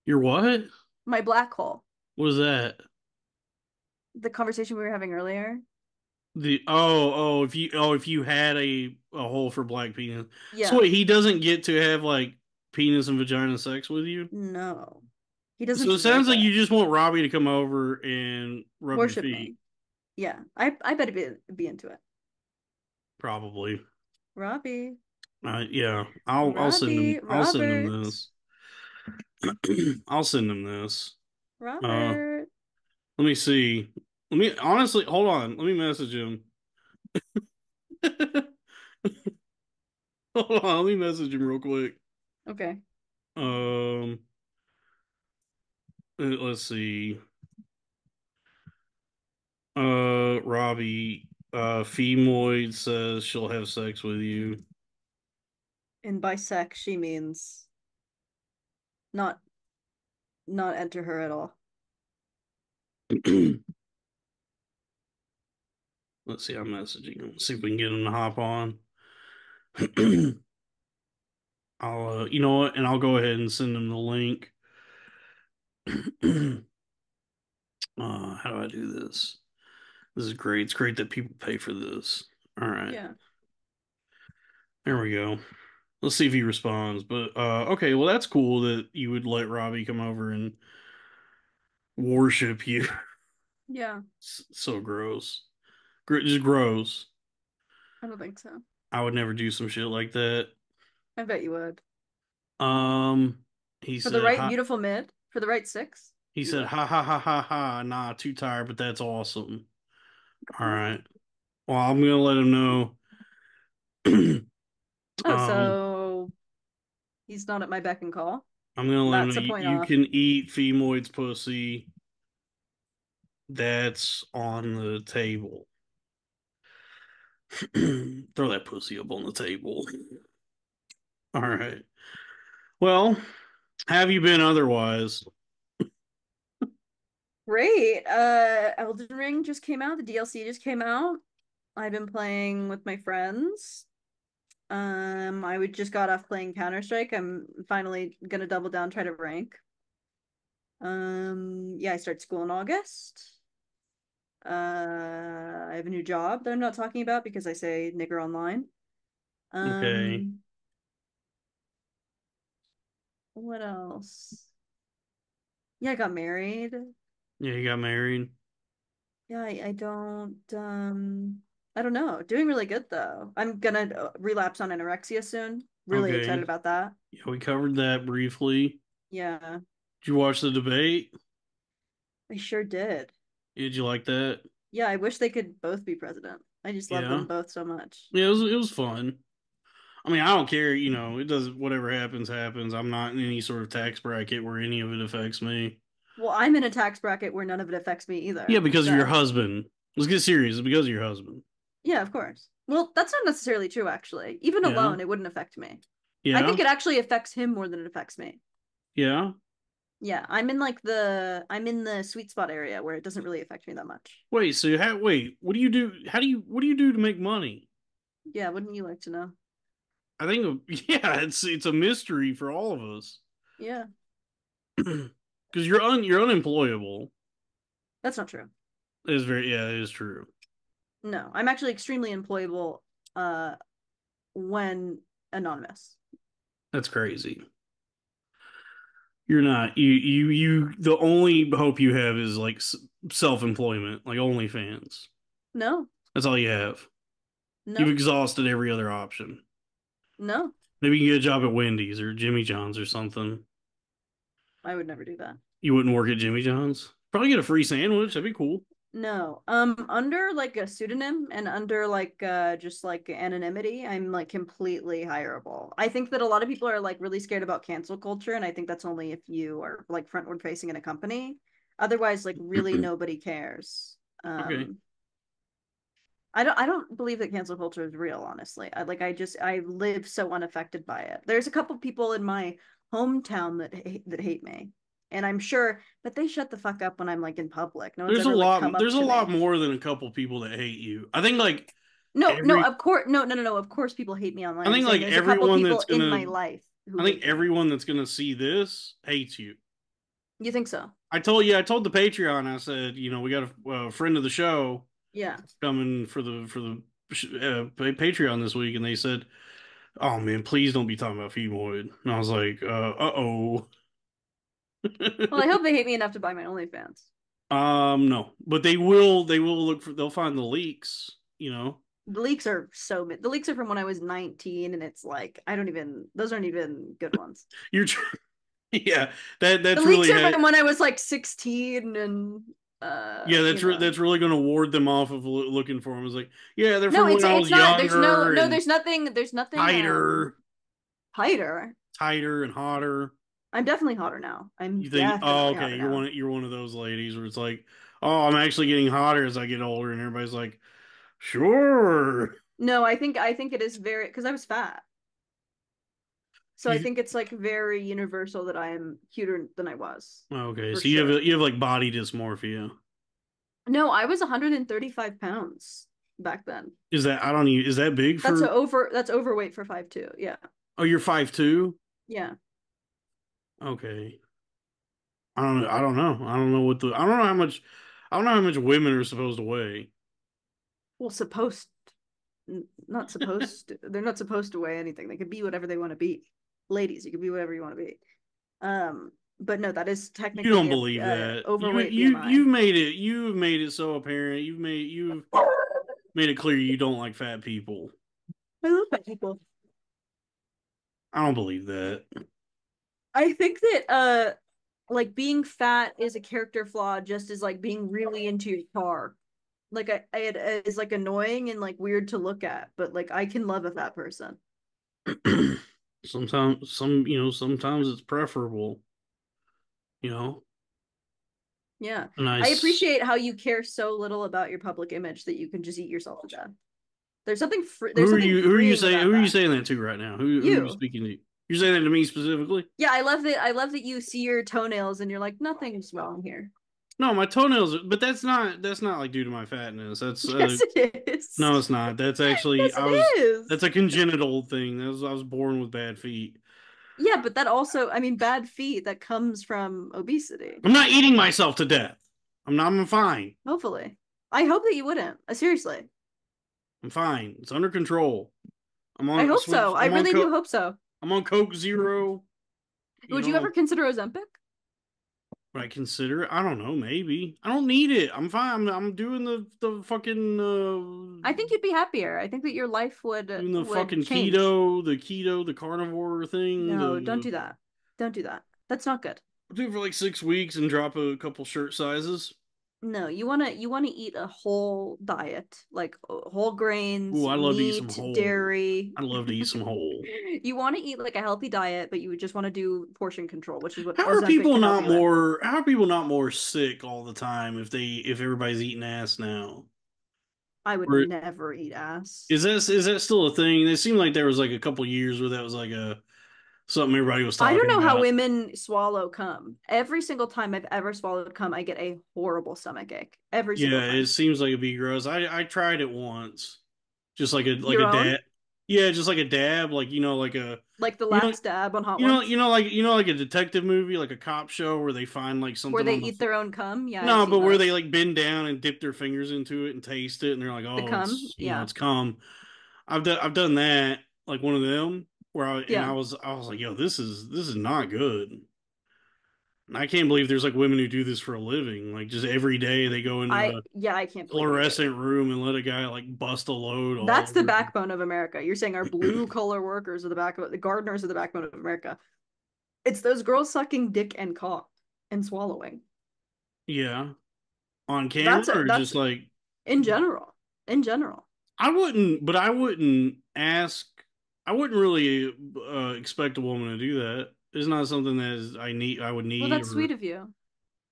Your what? My black hole. What is that? The conversation we were having earlier. If you had a hole for black penis. So Yeah. wait, he doesn't get to have like penis and vagina sex with you? No. He doesn't So it sounds deserve like it. you just want Robbie to come over and rub your Worship feet. me. Yeah. I bet be into it. Probably. Robbie. Yeah, I'll send him. Robbie. I'll send him Robert. this. I'll send him this. Uh, Robert. Let me see. Let me honestly hold on. Let me message him. Hold on. Let me message him real quick. Okay. Um, let's see. Robbie. Phemoid says she'll have sex with you. In bisect, she means not not enter her at all. Let's see. I'm messaging him. See if we can get him to hop on. You know what? And I'll go ahead and send him the link. How do I do this? This is great. It's great that people pay for this. All right. Yeah. There we go. Let's see if he responds. But okay, well that's cool that you would let Robbie come over and worship you. Yeah. So gross. Just gross. I don't think so. I would never do some shit like that. I bet you would. Um he For the said right ha beautiful mid, for the right six, he you said would. ha ha ha ha ha. Nah, too tired, but that's awesome. All Okay. right. Well, I'm gonna let him know. Oh, um so he's not at my beck and call. I'm gonna let him know That's a point you off. can eat Phemoid's pussy. That's on the table. Throw that pussy up on the table. All right. Well, have you been otherwise? Great. Elden Ring just came out. The DLC just came out. I've been playing with my friends. I would just got off playing Counter-Strike. I'm finally gonna double down, try to rank. Yeah, I start school in August. I have a new job that I'm not talking about because I say nigger online. Okay. Um, what else? Yeah, I got married. Yeah, you got married. Yeah, I don't know. Doing really good though. I'm gonna relapse on anorexia soon. Really excited Okay. about that. Yeah, we covered that briefly. Yeah, Did you watch the debate? I sure did. Did you like that? Yeah, I wish they could both be president. I just love Yeah. them both so much. Yeah, it was fun. I mean, I don't care, it does whatever happens, happens. I'm not in any sort of tax bracket where any of it affects me. Well, I'm in a tax bracket where none of it affects me Yeah, either. because of your So, husband. Let's get serious. It's because of your husband. yeah, of course. Well, that's not necessarily true, actually. Even Yeah. alone, it wouldn't affect me. I Yeah. think it actually affects him more than it affects me. Yeah. Yeah, I'm in the sweet spot area where it doesn't really affect me that much. Wait, wait, what do you do? What do you do to make money? Yeah, wouldn't you like to know? I think, yeah, it's a mystery for all of us. Yeah, Because you're unemployable. that's not true. Yeah, it is true. No, I'm actually extremely employable uh when anonymous. That's crazy. You're not. The only hope you have is like self employment, like OnlyFans. No, That's all you have. You've no, exhausted every other option. no, Maybe you can get a job at Wendy's or Jimmy John's or something. I would never do that. You wouldn't work at Jimmy John's. Probably get a free sandwich. That'd be cool. No. Under like a pseudonym and under like just like anonymity, I'm like completely hireable. I think that a lot of people are like really scared about cancel culture, and I think that's only if you are like frontward facing in a company. Otherwise, like really nobody cares. Okay. I don't believe that cancel culture is real, honestly. I live so unaffected by it. There's a couple people in my hometown that hate me. And I'm sure, but they shut the fuck up when I'm like in public. No one's ever like come up There's a to lot me. more than a couple people that hate you. I think like No, no, every of course, no. Of course, people hate me online. I I'm think saying like there's a couple everyone people that's in gonna my life who I think hate me. everyone that's gonna see this hates you. You think so? I told the Patreon, I said, we got a friend of the show Yeah. coming for the Patreon this week, and they said, "Oh man, please don't be talking about Phemoid." And I was like, "Oh." Well, I hope they hate me enough to buy my OnlyFans. No, but they will they'll find the leaks. The leaks are the leaks are from when I was 19, and it's like I don't even those aren't even good ones. You're yeah, The that's leaks really are from when I was like 16 and yeah, you know. that's really going to ward them off of looking for them. It's like, yeah, they're No, from when I it's was not. younger and There's nothing tighter, tighter. tighter and hotter. I'm definitely hotter now. I'm You think, oh, definitely okay, hotter now. you're one of those ladies where it's like, oh, I'm actually getting hotter as I get older, and everybody's like, sure. No, I think it is very because I was fat. So I You think it's like very universal that I am cuter than I was, okay? for So sure. you have like body dysmorphia. No, I was 135 pounds back then. Is that I don't even is that big for? That's overweight for 5'2". Yeah. Oh, you're 5'2". Yeah. Okay, I don't know. I don't know how much women are supposed to weigh. Well, not supposed to, they're not supposed to weigh anything. They could be whatever they want to be. Ladies, you can be whatever you want to be. But no, that is You don't technically believe a that. overweight BMI. You've made it so apparent. You've made it clear you don't like fat people. I love fat people. I don't believe that. I think that like being fat is a character flaw just as like being really into your car. Like it is like annoying and like weird to look at, but like I can love a fat person. Sometimes sometimes it's preferable, you know. Yeah. A I nice. appreciate how you care so little about your public image that you can just eat yourself to death. There's Who are something you? Who are you freeing saying? about Who are you that. saying that to right now? Who are you You. speaking to? You're saying that to me specifically? Yeah, I love that you see your toenails and you're like, nothing's wrong here. No, my toenails. But that's not like due to my fatness. That's Yes, it is. no, it's not. That's actually Yes, it that's is. a congenital thing. I was born with bad feet. Yeah, but that also, I mean, bad feet that comes from obesity. I'm not eating myself to death. I'm not. I'm fine. Hopefully. I hope that you wouldn't. Seriously. I'm fine. It's under control. I'm I on a hope so. switch. I really do hope so. I'm on Coke Zero. You Would you know, ever consider Ozempic? would I consider it? I don't know. Maybe I don't need it. I'm fine. I'm doing the fucking I think you'd be happier. I think that your life would doing the would fucking change. keto, the carnivore thing. No, don't do that. Don't do that. That's not good. I'll do it for like 6 weeks and drop a couple shirt sizes. No, you want to eat a whole diet, like whole Ooh, grains, I love to eat some meat, whole. dairy. I love to eat some whole. You want to eat like a healthy diet, but you would just want to do portion control, which is what How are Ozempic people can help not you with. more? How are people not more sick all the time if everybody's eating ass now? I would Or never eat ass. is that still a thing? It seemed like there was like a couple years where that was like a something everybody was I don't talking know how about. women swallow cum. Every single time I've ever swallowed cum, I get a horrible stomach ache. Every single Yeah, it time. seems like it'd be gross. I tried it once, just like Your a own? dab. Yeah, just like a dab, like Like the you know last dab on Hot Ones? like a detective movie, like a cop show where they find like Where something they on the eat their own cum? Yeah, I've no, seen but where they those. like bend down and dip their fingers into it and taste it, and they're like, The oh, cum? it's Yeah. it's cum. I've done that, like one of them where Yeah. I was like, yo, this is not good. And I can't believe there's like women who do this for a living. Like just every day they go in a I can't believe it either. fluorescent room and let a guy like bust a load all That's the over. backbone of America. You're saying our blue collar workers are the back of the gardeners are the backbone of America. It's those girls sucking dick and cock and swallowing. Yeah, on camera That's a, or that's just like in general. In general. I wouldn't ask. I wouldn't really expect a woman to do that. It's not something that I would Well, need that's sweet or of you.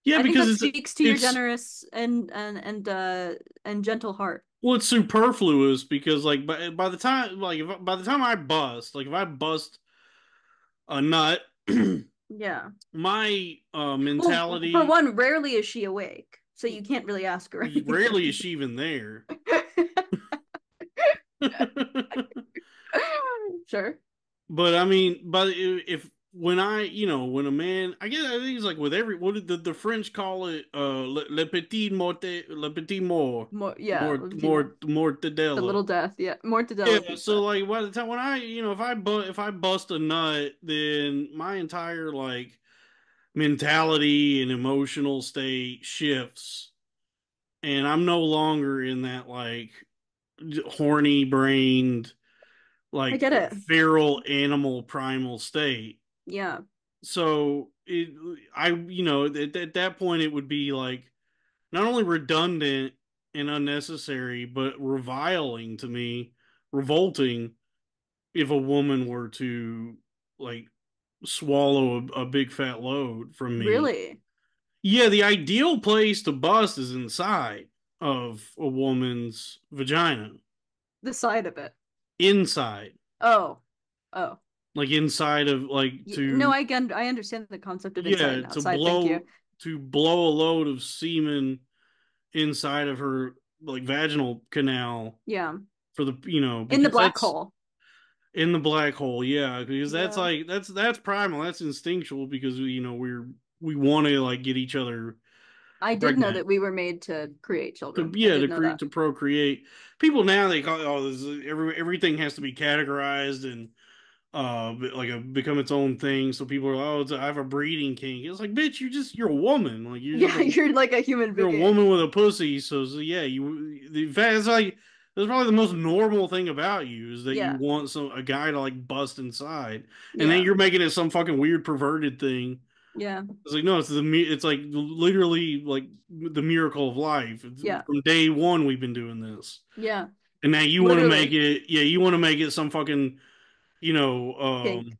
yeah, I think because that speaks to your it's generous and gentle heart. well, it's superfluous because like by the time like if, by the time I bust like if I bust a nut, Yeah. my Well, for mentality one, rarely is she awake, so you can't really ask her anything rarely is different. she even there. Sure. But I mean, but if when when a man, I think it's like with every what did the French call it? Le petit morte, le petit mort, More, yeah, the mortadella. little death. Yeah, mortadella Yeah, so pizza. like by the time when if I bust a nut, then my entire like mentality and emotional state shifts, and I'm no longer in that like horny brained I like get it. feral animal primal state. Yeah, So at that point it would be like not only redundant and unnecessary, but reviling to me, revolting if a woman were to like swallow a big fat load from me. really. Yeah, the ideal place to bust is inside of a woman's vagina. The side of it. Inside. Oh, oh. Like inside of like No, to I understand the concept of inside yeah, and outside. Thank you. to blow a load of semen inside of her like vaginal canal Yeah, for the in the because black that's hole. in the black hole, yeah, because that's Yeah, like that's primal, that's instinctual because we want to like get each other I did know pregnant that we were made to create to children. I yeah did know that. to procreate. People now they call everything has to be categorized and like become its own thing. So people are I have a breeding kink. It's like bitch, you're a woman. Like Yeah, you're like a human you're a being. woman with a pussy. So yeah, in fact it's like that's probably the most normal thing about you is that you Yeah, want a guy to like bust inside, and then yeah, you're making it some fucking weird perverted thing. yeah, It's like no, it's like literally like the miracle of life. yeah, From day one we've been doing this, yeah. and now you want to make Literally, it. Yeah, you want to make it some fucking you know kink.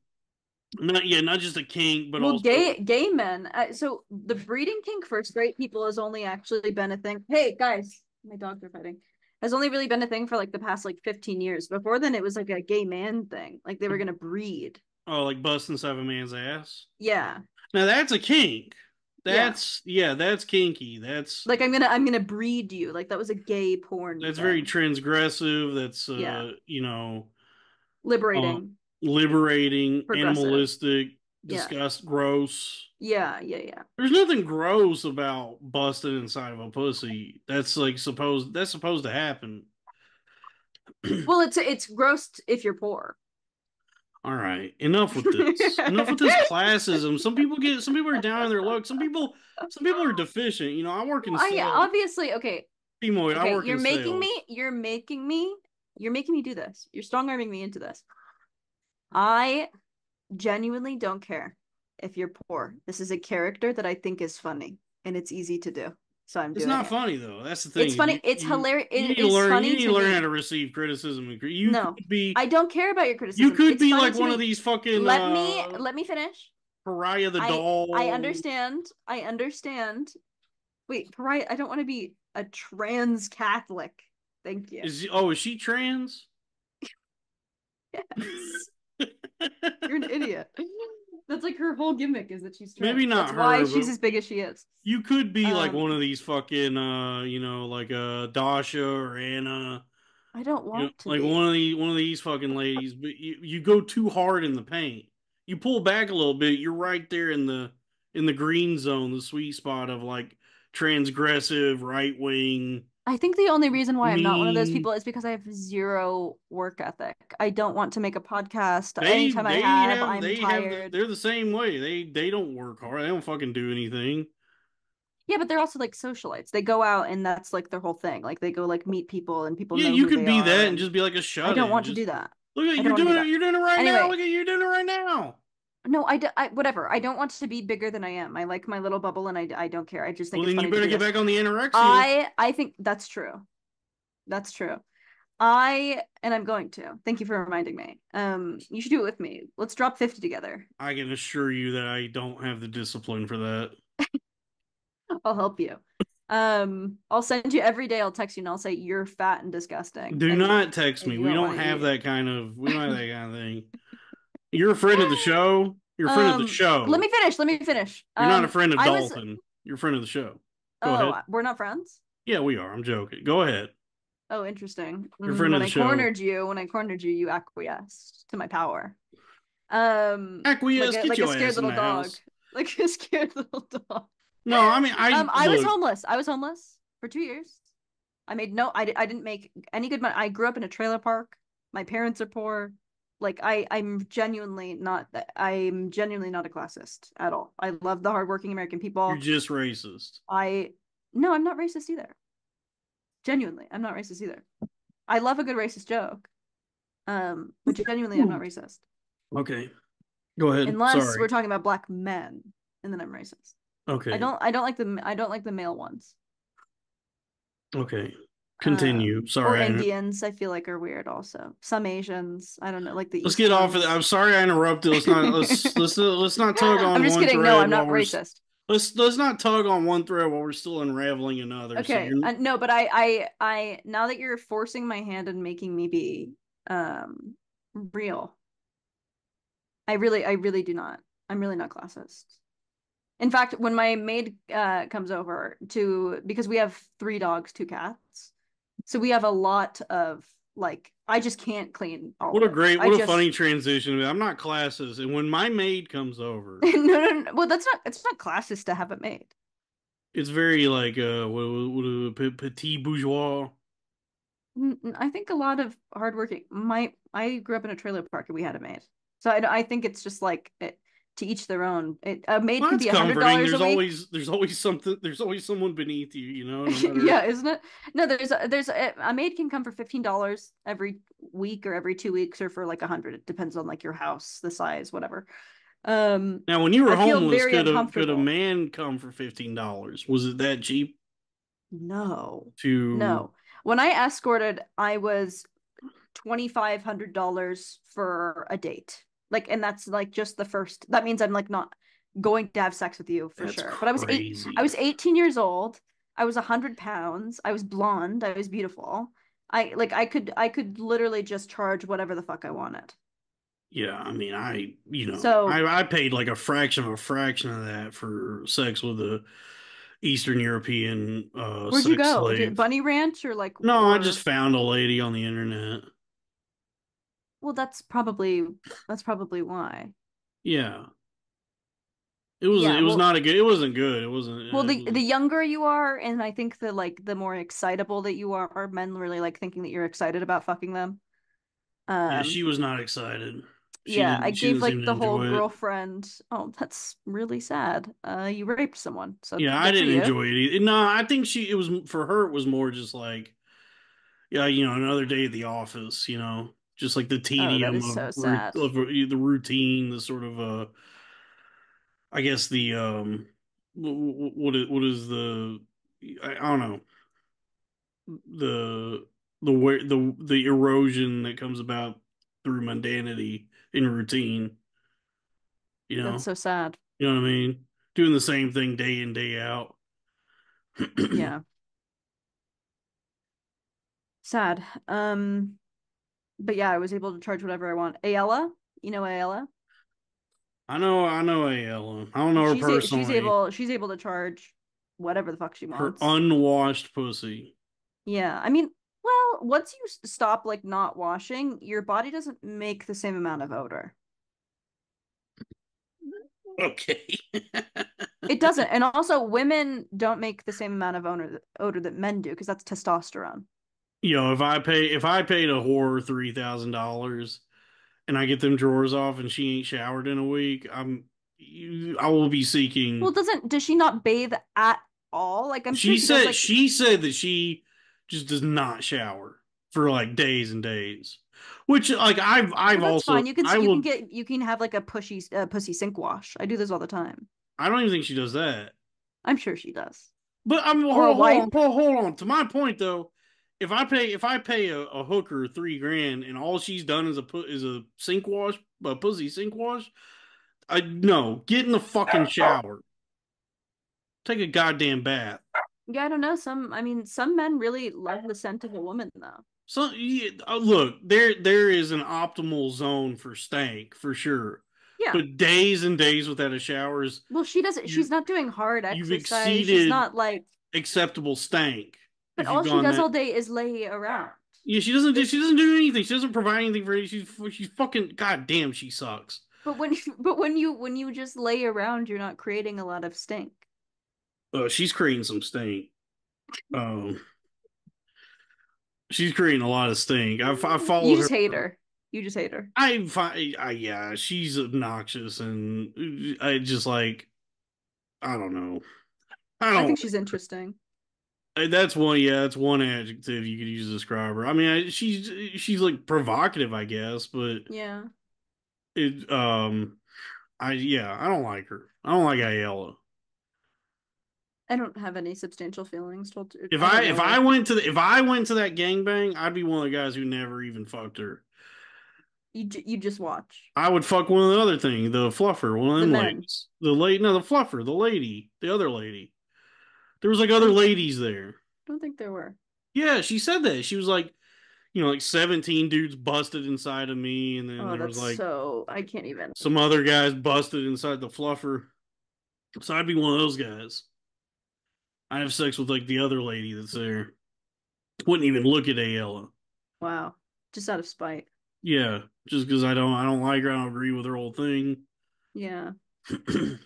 not just a kink, but Well, also gay men. So the breeding kink for straight people has only actually been a thing. Hey guys, my dogs are fighting. Has only really been a thing for like the past like 15 years. Before then, it was like a gay man thing. Like they were gonna breed. like busting stuff a man's ass. Yeah, Now that's a kink. yeah. That's kinky. Like I'm gonna breed you. Like that was a gay porn That's very thing. transgressive. That's Yeah, uh, liberating, liberating, progressive. animalistic, Yeah, disgust, gross. yeah, yeah, yeah. There's nothing gross about busting inside of a pussy. That's supposed to happen. Well, it's gross if you're poor. All right, enough with this. Enough with this classism. Some people are down in their luck. Some people are deficient. I work in I sales. obviously okay. Phemoid, I Okay, work in sales. you're making me do this. You're strong arming me into this. I genuinely don't care if you're poor. This is a character that I think is funny and it's easy to do. So I'm It's doing not it. funny though. That's the It's thing. Is funny. It's hilarious. you It need to is learn. You funny need to to learn how me. to receive criticism. No, I don't care about your you criticism. could It's be funny like to one of me. these fucking Let me finish. pariah the I doll. understand. I understand. Wait, pariah. I don't want to be a trans Catholic. Thank you. Is she trans? Yes. You're an idiot. That's like her whole gimmick is that she's Maybe trans. That's not why her, she's but as big as she is. you could be like one Um, of these fucking like Dasha or Anna. I don't want to Like be. one of these fucking ladies, but you go too hard in the paint. You pull back a little bit, you're right there in the green zone, the sweet spot of like transgressive, right wing, I think the only reason why I'm not one of those mean. people is because I have zero work ethic. I don't want to make a podcast. Anytime I They have, have I'm tired. they're the same way. They don't work hard. They don't fucking do anything. Yeah, but they're also like socialites. They go out and that's like their whole thing. Like they go like meet people and people Yeah, know you who could they be are that and and just be like a I shut don't in. want to Just do that. look at I don't want to do that. you're doing it right now. Anyway, Look at you're doing it right now. no, whatever. I don't want to be bigger than I am. I like my little bubble and I don't care. I just think Well, it's then you funny to better do get this. back on the anorexia. I think that's true. That's true. And I'm going to. Thank you for reminding me. You should do it with me. Let's drop 50 together. I can assure you that I don't have the discipline for that. I'll help you. I'll send you every day. I'll text you and I'll say you're fat and disgusting, Do and not text me. you won't want to eat. We don't have that kind of thing. You're a friend of the show. You're a friend of the Let show. me finish. Let me finish. You're not a friend of I was. Dalton. You're a friend of the show. Go ahead. Oh, we're not friends. Yeah, we are. I'm joking. Go ahead. Oh, interesting. You're a friend of the show. When I cornered you, you acquiesced to my power. Acquiesce, get Like a your scared ass in little the dog. house. Like a scared little dog. No, I mean, I was look. homeless. I was homeless for 2 years. I made no. I didn't make any good money. I grew up in a trailer park. My parents are poor. Like I'm genuinely not. I'm genuinely not a classist at all. I love the hardworking American You're people. just racist. I no, I'm not racist either. Genuinely, I'm not racist either. I love a good racist joke. But genuinely, I'm not racist. Okay. Go ahead. Unless Sorry. we're talking about black men, and then I'm racist. Okay. I don't like the male ones. Okay. Continue. Or Sorry. Indians, I feel like are weird also. Some Asians, I don't know, like the Let's East get off of that. ones. I'm sorry I interrupted. Let's not tug I'm on just one kidding. No, thread I'm while not we're racist. let's not tug on one thread while we're still unraveling another. So Okay. you're No, but I now that you're forcing my hand and making me be real, I really do not. I'm really not classist. In fact, when my maid comes over to because we have 3 dogs, 2 cats, so we have a lot of like I just can't clean all of it. what a funny transition. I'm not classist, and when my maid comes over, no. Well, it's not classist to have a maid. it's very like petit bourgeois. I think a lot of hardworking. I grew up in a trailer park and we had a maid, so I think it's just like to each their own. A maid Well, can that's be a hundred comforting. dollars a week. There's always something. There's always someone beneath you. No matter. Yeah, isn't it? No, there's a maid can come for $15 every week or every 2 weeks or for like 100. It depends on like your house, the size, whatever. Now, when you were I feel homeless, very could a uncomfortable. man come for $15? Was it that cheap No, to? no. When I escorted, I was $2,500 for a date. Like, and that's like just the first. That means I'm like not going to have sex with you for That's sure. But I crazy. was 18 years old. I was 100 pounds. I was blonde. I was beautiful. I could literally just charge whatever the fuck I wanted. Yeah, I mean, So I paid like a fraction of that for sex with a Eastern European where'd you sex go? Did slave. Bunny Ranch or like No, I just or found a lady on the internet. well, that's probably why. Yeah. Yeah, It was well, not a good, it wasn't good. It wasn't, it the was, younger you are, and I think the like the more excitable that you are, men really like thinking that you're excited about fucking them. yeah, Um, she was not excited. yeah, I She gave didn't seem like to the whole enjoy it. girlfriend. Oh, that's really sad. You raped someone, so Yeah, I good for didn't you. enjoy it either. No, I think it was, for her, it was more just like, yeah, another day at the office, just like the Oh, that tedium is so sad. of the routine, the sort of, I guess the, what is I don't know, the, the erosion that comes about through mundanity in routine, you That's know, so sad. you know what I mean? Doing the same thing day in, day out. Yeah, sad. But yeah, I was able to charge whatever I want. Ayala, you know Ayala? I know Ellen. I don't know her personally. She's able to charge whatever the fuck she Her wants. unwashed pussy. Yeah, I mean, well, once you stop like not washing, your body doesn't make the same amount of odor. Okay. It doesn't. And also women don't make the same amount of odor that men do because that's testosterone. If I paid a whore $3,000 and I get them drawers off and she ain't showered in a week, I will be Well, seeking. does she not bathe at all? Like I'm sure she does like She said that she just does not shower for like days and days. Which, like, well, that's fine. I will. You can have like a pussy sink wash. I do this all the time. I don't even think she does that. I'm sure she does. But I'm Or a wipe. hold on. To my point though, if I pay a hooker $3,000 and all she's done is a sink wash, a pussy sink wash, I no, get in the fucking shower, take a goddamn bath. Yeah, I don't know. I mean, some men really love the scent of a woman though. So yeah, look, there is an optimal zone for stank for sure, Yeah. but days and days without a shower is Well, she doesn't. you She's not doing hard you've exercise. She's exceeded not like. acceptable stank But if you've all she gone does that. all day is lay around. Yeah, she doesn't do anything. She doesn't provide anything for you. She's fucking goddamn. She sucks. But when you just lay around, you're not creating a lot of stink. She's creating some stink. Um, she's creating a lot of stink. I You followed just her. hate her. You just hate her. Yeah, she's obnoxious, and I just like I don't know. I I don't. think she's interesting. That's one. Yeah, that's one adjective you could use to describe her. I mean, she's like provocative, I guess, but Yeah. it I don't like her. I don't like Ayala. I don't have any substantial feelings told I don't know her. If I went to that gangbang, I'd be one of the guys who never even fucked her. You just watch. I would fuck one of the other thing, the fluffer, one of The them men. ladies. No, the fluffer, the lady, the other lady. There was like other I ladies there. don't think there were. Yeah, she said that. She was like, like 17 dudes busted inside of me, and then Oh, there was that's like so I can't even. some other guys busted inside the fluffer. So I'd be one of those guys. I have sex with like the other lady that's there. Wouldn't even look at Ayala. Wow. Just out of spite. Yeah, just because I don't like her. I don't agree with her whole thing. Yeah.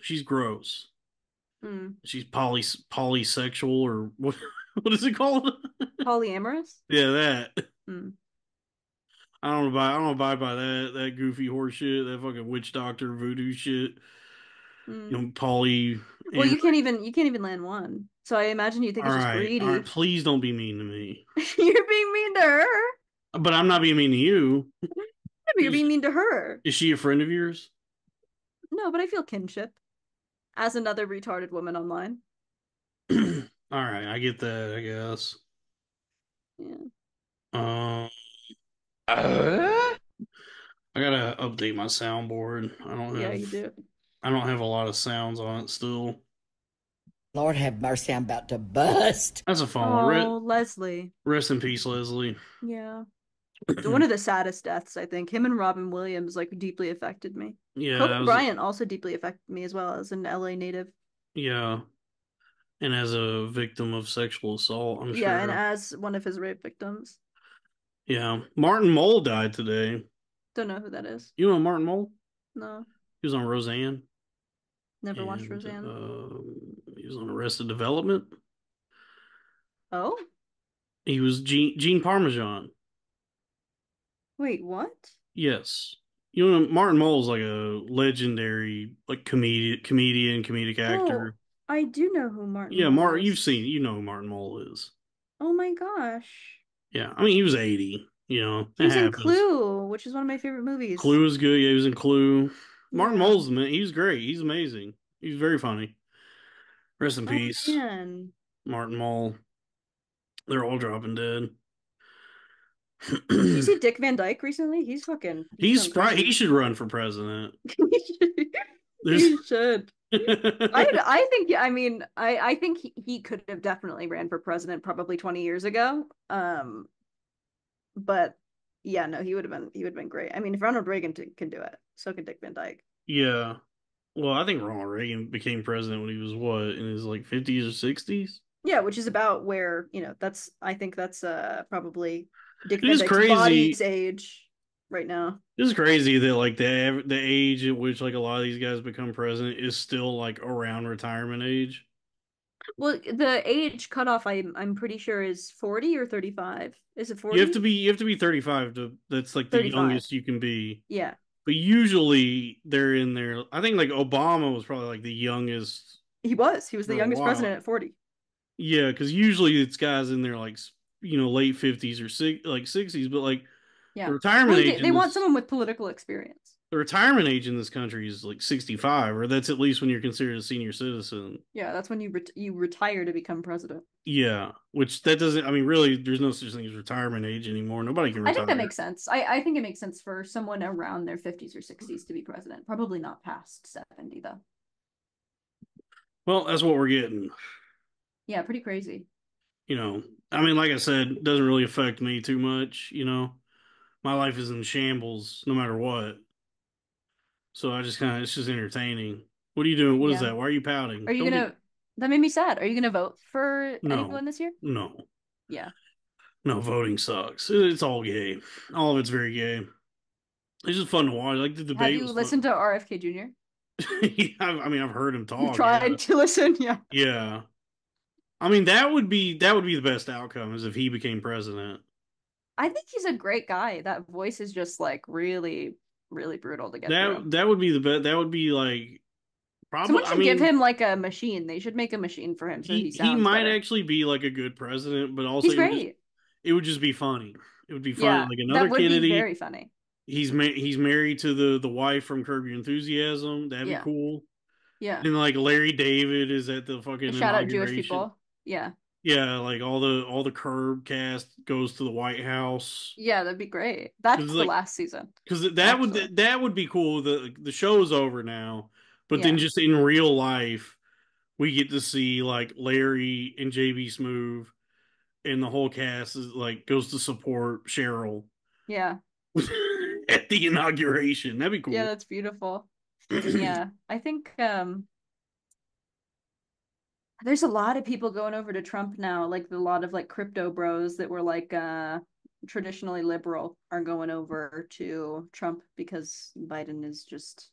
She's gross. Hmm. She's polysexual or what? What is it called? Polyamorous? Yeah, that. Hmm. I don't abide by that goofy horse shit. That fucking witch doctor voodoo shit. Hmm. Poly. Well, And you can't even land one. So I imagine you think it's just all right. greedy. Please don't be mean to me. You're being mean to her. But I'm not being mean to you. Yeah, but you're Is being mean to her. is she a friend of yours? No, but I feel kinship as another retarded woman online. All right, I get that. I guess. Yeah. Um, I gotta update my soundboard. Yeah, you do. I don't have a lot of sounds on it still. Lord have mercy, I'm about to bust. That's a fun one. Oh, Leslie. Rest in peace, Leslie. Yeah. One of the saddest deaths, I think. Him and Robin Williams like deeply affected me. Yeah, Kobe that was Bryant also deeply affected me as well as an LA native. yeah. And as a victim of sexual assault, I'm Yeah, and sure. as one of his rape victims. Yeah. Martin Mull died today. Don't know who that is. You know Martin Mull? No, He was on Roseanne never watched and Roseanne. he was on Arrested Development. Oh, He was Gene Parmesan. wait, what? Yes. You know Martin Mull is like a legendary like comedic Oh, actor. I do know who Martin Yeah, Mull Mark, you've is. seen, you know who Martin Mull is. Oh my gosh. Yeah, I mean he was 80. You know He it was in happens. Clue, which is one of my favorite movies. Clue is good. Yeah, he was in Clue. Martin Yeah. Mull's the man. He's great. He's amazing. He's very funny. Rest in Oh peace, man. Martin Mull. They're all dropping dead. Did you see Dick Van Dyke recently? He's He's going probably he crazy. should run for president. There's He should. I think I mean I think he could have definitely ran for president probably 20 years ago. But yeah, no, he would have been great. I mean, if Ronald Reagan can do it, so can Dick Van Dyke. yeah. Well, I think Ronald Reagan became president when he was what in his like 50s or 60s. Yeah, which is about where, that's I think that's probably Dick It Van is Dyke's crazy. body's age right now. It is crazy that like the age at which like a lot of these guys become president is still like around retirement age. Well, the age cutoff I'm pretty sure is 40 or 35. Is it 40? You have to be 35 to that's like the 35. youngest you can be. Yeah. But usually they're in there. I think like Obama was probably like the youngest He was. He was the for a youngest while. president at 40. Yeah, because usually it's guys in their like late 50s or like 60s. But like the Yeah. retirement Well, age they in want this someone with political experience. the retirement age in this country is like 65, or that's at least when you're considered a senior citizen. Yeah, that's when you retire to become president. Yeah, which that doesn't. I mean, really, there's no such thing as retirement age anymore. Nobody can I think that retire. makes sense. I think it makes sense for someone around their 50s or 60s to be president. Probably not past 70 though. Well, that's what we're getting. Yeah, pretty crazy. I mean, like I said, it doesn't really affect me too much. My life is in shambles no matter what. So I just kind of, it's just entertaining. What are you doing? What is Yeah. that? Why are you pouting? Are you Don't get, gonna That made me sad. Are you gonna vote for no, anyone this year? no, Yeah. no, voting sucks. It's all gay. All of it's very gay. It's just fun to watch. Like the Have debate you was fun. listened to RFK Jr.? Yeah, I mean, I've heard him You talk. Yeah. tried to listen? Yeah. Yeah. I mean, that would be the best outcome is if he became president. I think he's a great guy. That voice is just like really, really brutal to get through. That would be the best. That would be like probably. Someone I should give mean, him like a machine. They should make a machine for him so he he sounds might better. actually be like a good president, but also He's great. it would just be funny. It would be funny, Yeah, like that another would be Kennedy. very funny. He's married to the wife from Curb Your Enthusiasm. That'd be Yeah, cool. yeah. And like Larry David is at the fucking Shout out Jewish inauguration. people. Yeah, Yeah, like all the Curb cast goes to the White House. yeah, that'd be great. Because That's the like last season, because actually. that would be cool. The show's over now, but then Yeah, just in real life, we get to see like Larry and JB Smoove, and the whole cast is like goes to support Cheryl yeah, at the inauguration. That'd be yeah. cool. That's beautiful. Yeah, I think there's a lot of people going over to Trump now. Like a lot of like crypto bros that were like traditionally liberal are going over to Trump because Biden is just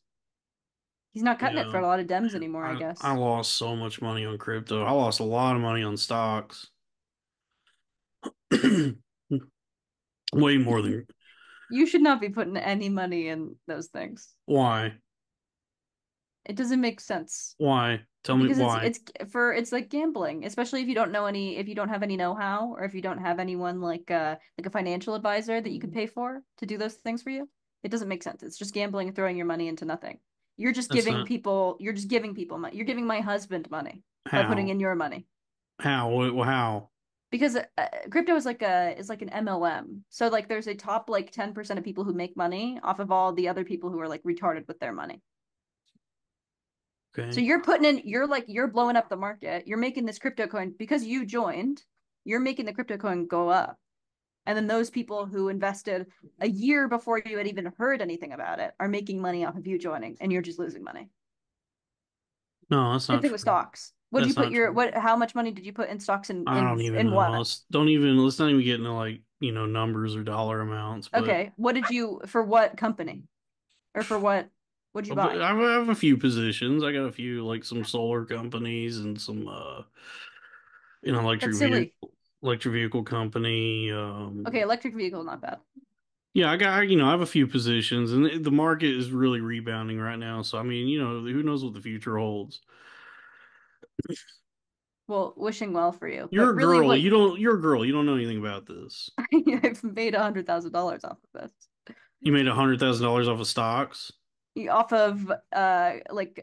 he's not cutting it for Yeah, a lot of Dems anymore, I I guess. lost so much money on crypto. I lost a lot of money on stocks. Way more than You should not be putting any money in those things. why? It doesn't make sense Why? Tell me because why. it's like gambling, especially if you don't have any know-how or if you don't have anyone like a financial advisor that you could pay for to do those things for you. It doesn't make sense. It's just gambling and throwing your money into nothing. That's not You're just giving people money. You're giving my husband money by putting how. in your money How? How? because crypto is like an MLM. So like there's a top like 10% of people who make money off of all the other people who are like retarded with their money. So Okay. you're putting in, you're blowing up the market. You're making this crypto coin because you joined. You're making the crypto coin go up. And then those people who invested a year before you had even heard anything about it are making money off of you joining, and you're just losing money. No, that's Same not thing with true. stocks. What did you That's put not your true. what? How much money did you put in stocks in I don't even know. what? Let's not even get into like, numbers or dollar amounts, but Okay, what did you for what company or for what? What did you buy? I have a few positions. I got a few like some solar companies and some That's silly. electric vehicle company. Okay, electric vehicle, not bad. Yeah, I have a few positions, and the market is really rebounding right now. So I mean, who knows what the future holds? Well, wishing well for you, You're but a really, girl. what You're a girl. You don't know anything about this. I've made $100,000 off of this. You made $100,000 off of stocks. Off of like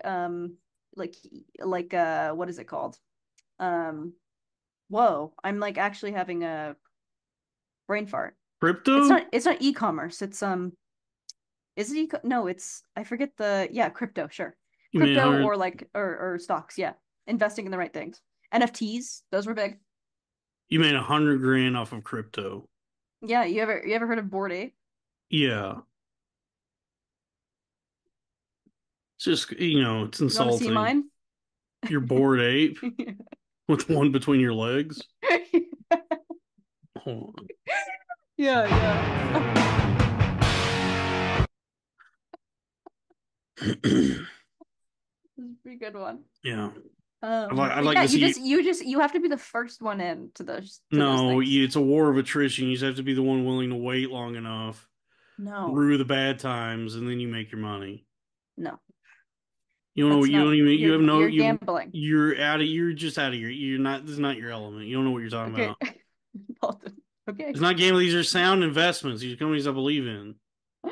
what is it called? Um whoa, I'm like actually having a brain fart. It's Crypto? not e-commerce. It's is it no, it's I forget the yeah, crypto, sure. You made a Crypto hundred. or like or stocks, yeah. Investing in the right things. NFTs, those were big. You made 100 grand off of crypto. Yeah, you ever heard of Bored Ape? Yeah, it's just it's You want to see insulting. mine? You're bored ape with one between your legs. Hold Yeah, yeah. on. This is a pretty good one. Yeah, I'd But like yeah, to see. you have to be the first one in to those No, things. it's a war of attrition. You just have to be the one willing to wait long enough No, through the bad times, and then you make your money. no, You don't know. that's You not. don't even. You have no. You're gambling. You're out of. You're just out of your. You're not. This is not your element. You don't know what you're talking Okay, about. Dalton. Okay. It's not gambling. These are sound investments. These are companies I believe in. But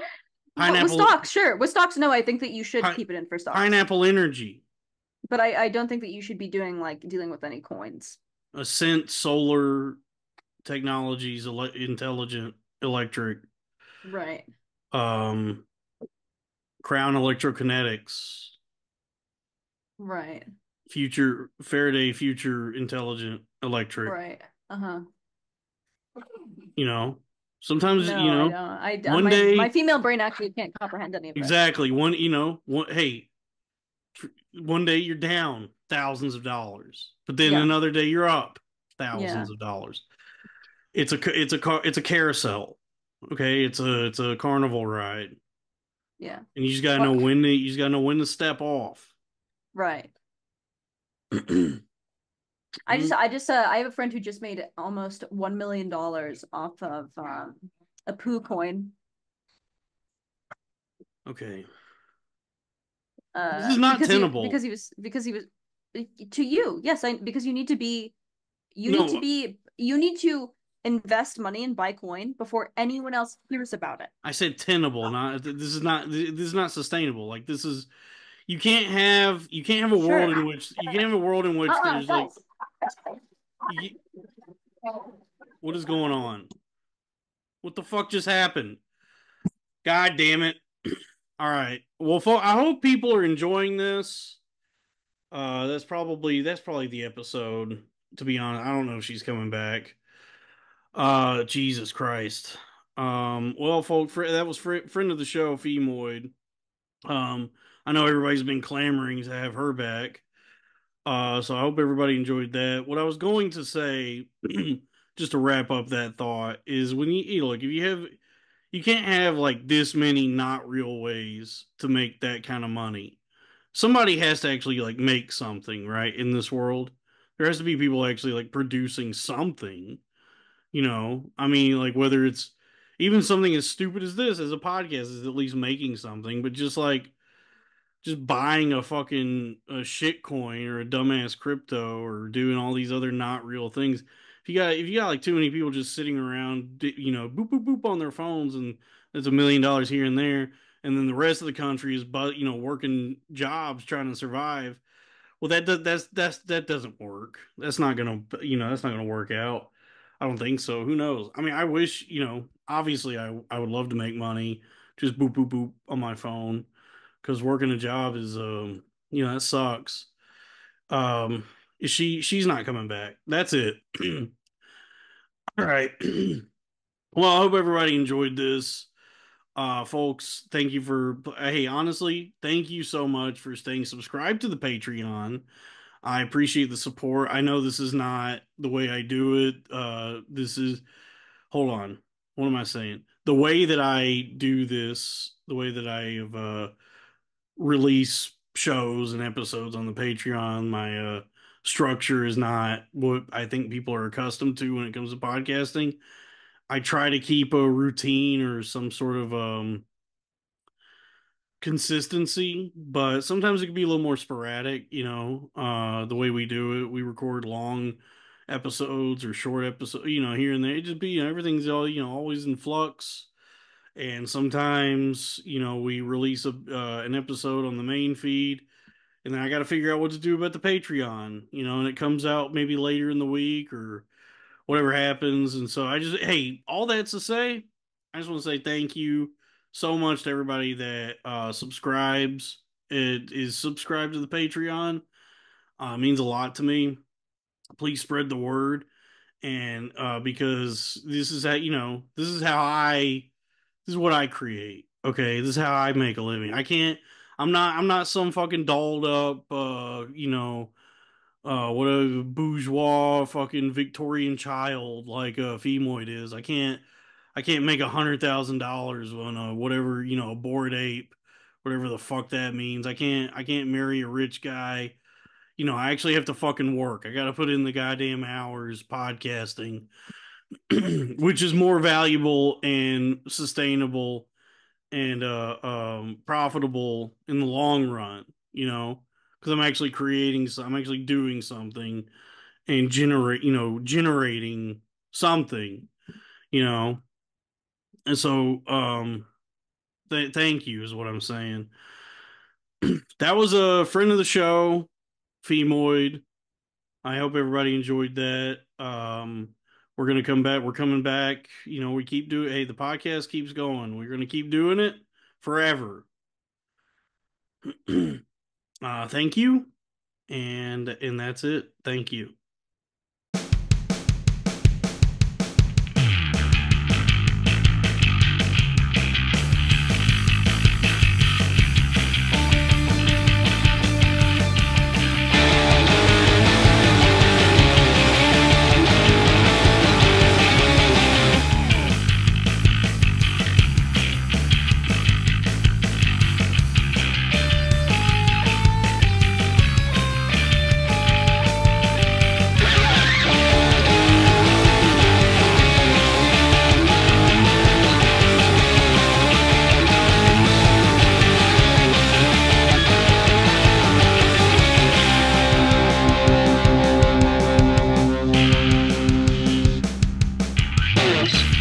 with Pineapple. stocks, sure. With stocks, no, I think that you should Pi- keep it in for stocks. Pineapple Energy. But I don't think that you should be doing like dealing with any coins. Ascent Solar Technologies. Intelligent Electric. Right. Um. Crown Electrokinetics. Right. Future Faraday. Future Intelligent Electric. Right. Uh-huh. You know. Sometimes No, I don't. one My day. female brain actually can't comprehend any of this. Exactly. Hey, one day you're down thousands of dollars, but then Yeah. another day you're up Yeah. thousands of dollars. It's a carousel. Okay, it's a carnival ride, Yeah. and you just gotta know What? when to step off. Right. Mm, I have a friend who just made almost $1 million off of a poo coin. okay, this is not tenable. Because he was to you, yes, I because No, you need to invest money and buy coin before anyone else hears about it. I said tenable. Not this is not sustainable. Like this is you can't have a Sure. world in which there's like Guys. you, what is going on? What the fuck just happened? God damn it. All right. Well, I hope people are enjoying this. That's probably the episode. To be honest, I don't know if she's coming back. Jesus Christ. Well, folks, that was friend of the show, Phemoid. Um, I know everybody's been clamoring to have her back. So I hope everybody enjoyed that. What I was going to say, just to wrap up that thought, is when look, if you can't have like this many not real ways to make that kind of money. Somebody has to actually like make something, right? In this world, there has to be people actually like producing something. I mean, like whether it's even something as stupid as this, as a podcast, is at least making something, but just buying a shit coin or a dumbass crypto or doing all these other not real things. If you got like too many people just sitting around, boop boop boop on their phones, and there's $1 million here and there, and then the rest of the country is working jobs trying to survive. Well, that doesn't work. That's not gonna work out. I don't think so. Who knows? I mean, I wish, obviously I would love to make money, just boop boop boop on my phone, because working a job is that sucks. Um she's not coming back. That's it. All right. Well, I hope everybody enjoyed this. Folks, thank you for, hey, honestly, thank you so much for staying subscribed to the Patreon. I appreciate the support. I know this is not the way I do it. This is, hold on. What am I saying? The way that I do this, the way that I have release shows and episodes on the Patreon, my structure is not what I think people are accustomed to when it comes to podcasting. I try to keep a routine or some sort of consistency, but sometimes it can be a little more sporadic, the way we do it. We record long episodes or short episodes, here and there. It just be, everything's all, always in flux. And sometimes, we release an episode on the main feed, and then I got to figure out what to do about the Patreon, and it comes out maybe later in the week or whatever happens. And so hey, all that's to say, I just want to say thank you so much to everybody that subscribes. It is subscribed to the Patreon. It means a lot to me. Please spread the word. And because this is this is what I create. Okay. This is how I make a living. I'm not some fucking dolled up, what a bourgeois fucking Victorian child like Phemoid is. I can't make $100,000 on a whatever, a bored ape, whatever the fuck that means. I can't marry a rich guy. I actually have to fucking work. I got to put in the goddamn hours podcasting, which is more valuable and sustainable and profitable in the long run, because I'm actually doing something and generating something, you know. And so thank you is what I'm saying. That was a friend of the show, Phemoid. I hope everybody enjoyed that. We're gonna come back. We're coming back. We keep doing. Hey, the podcast keeps going. We're gonna keep doing it forever. Thank you, and that's it. Thank you. Yes.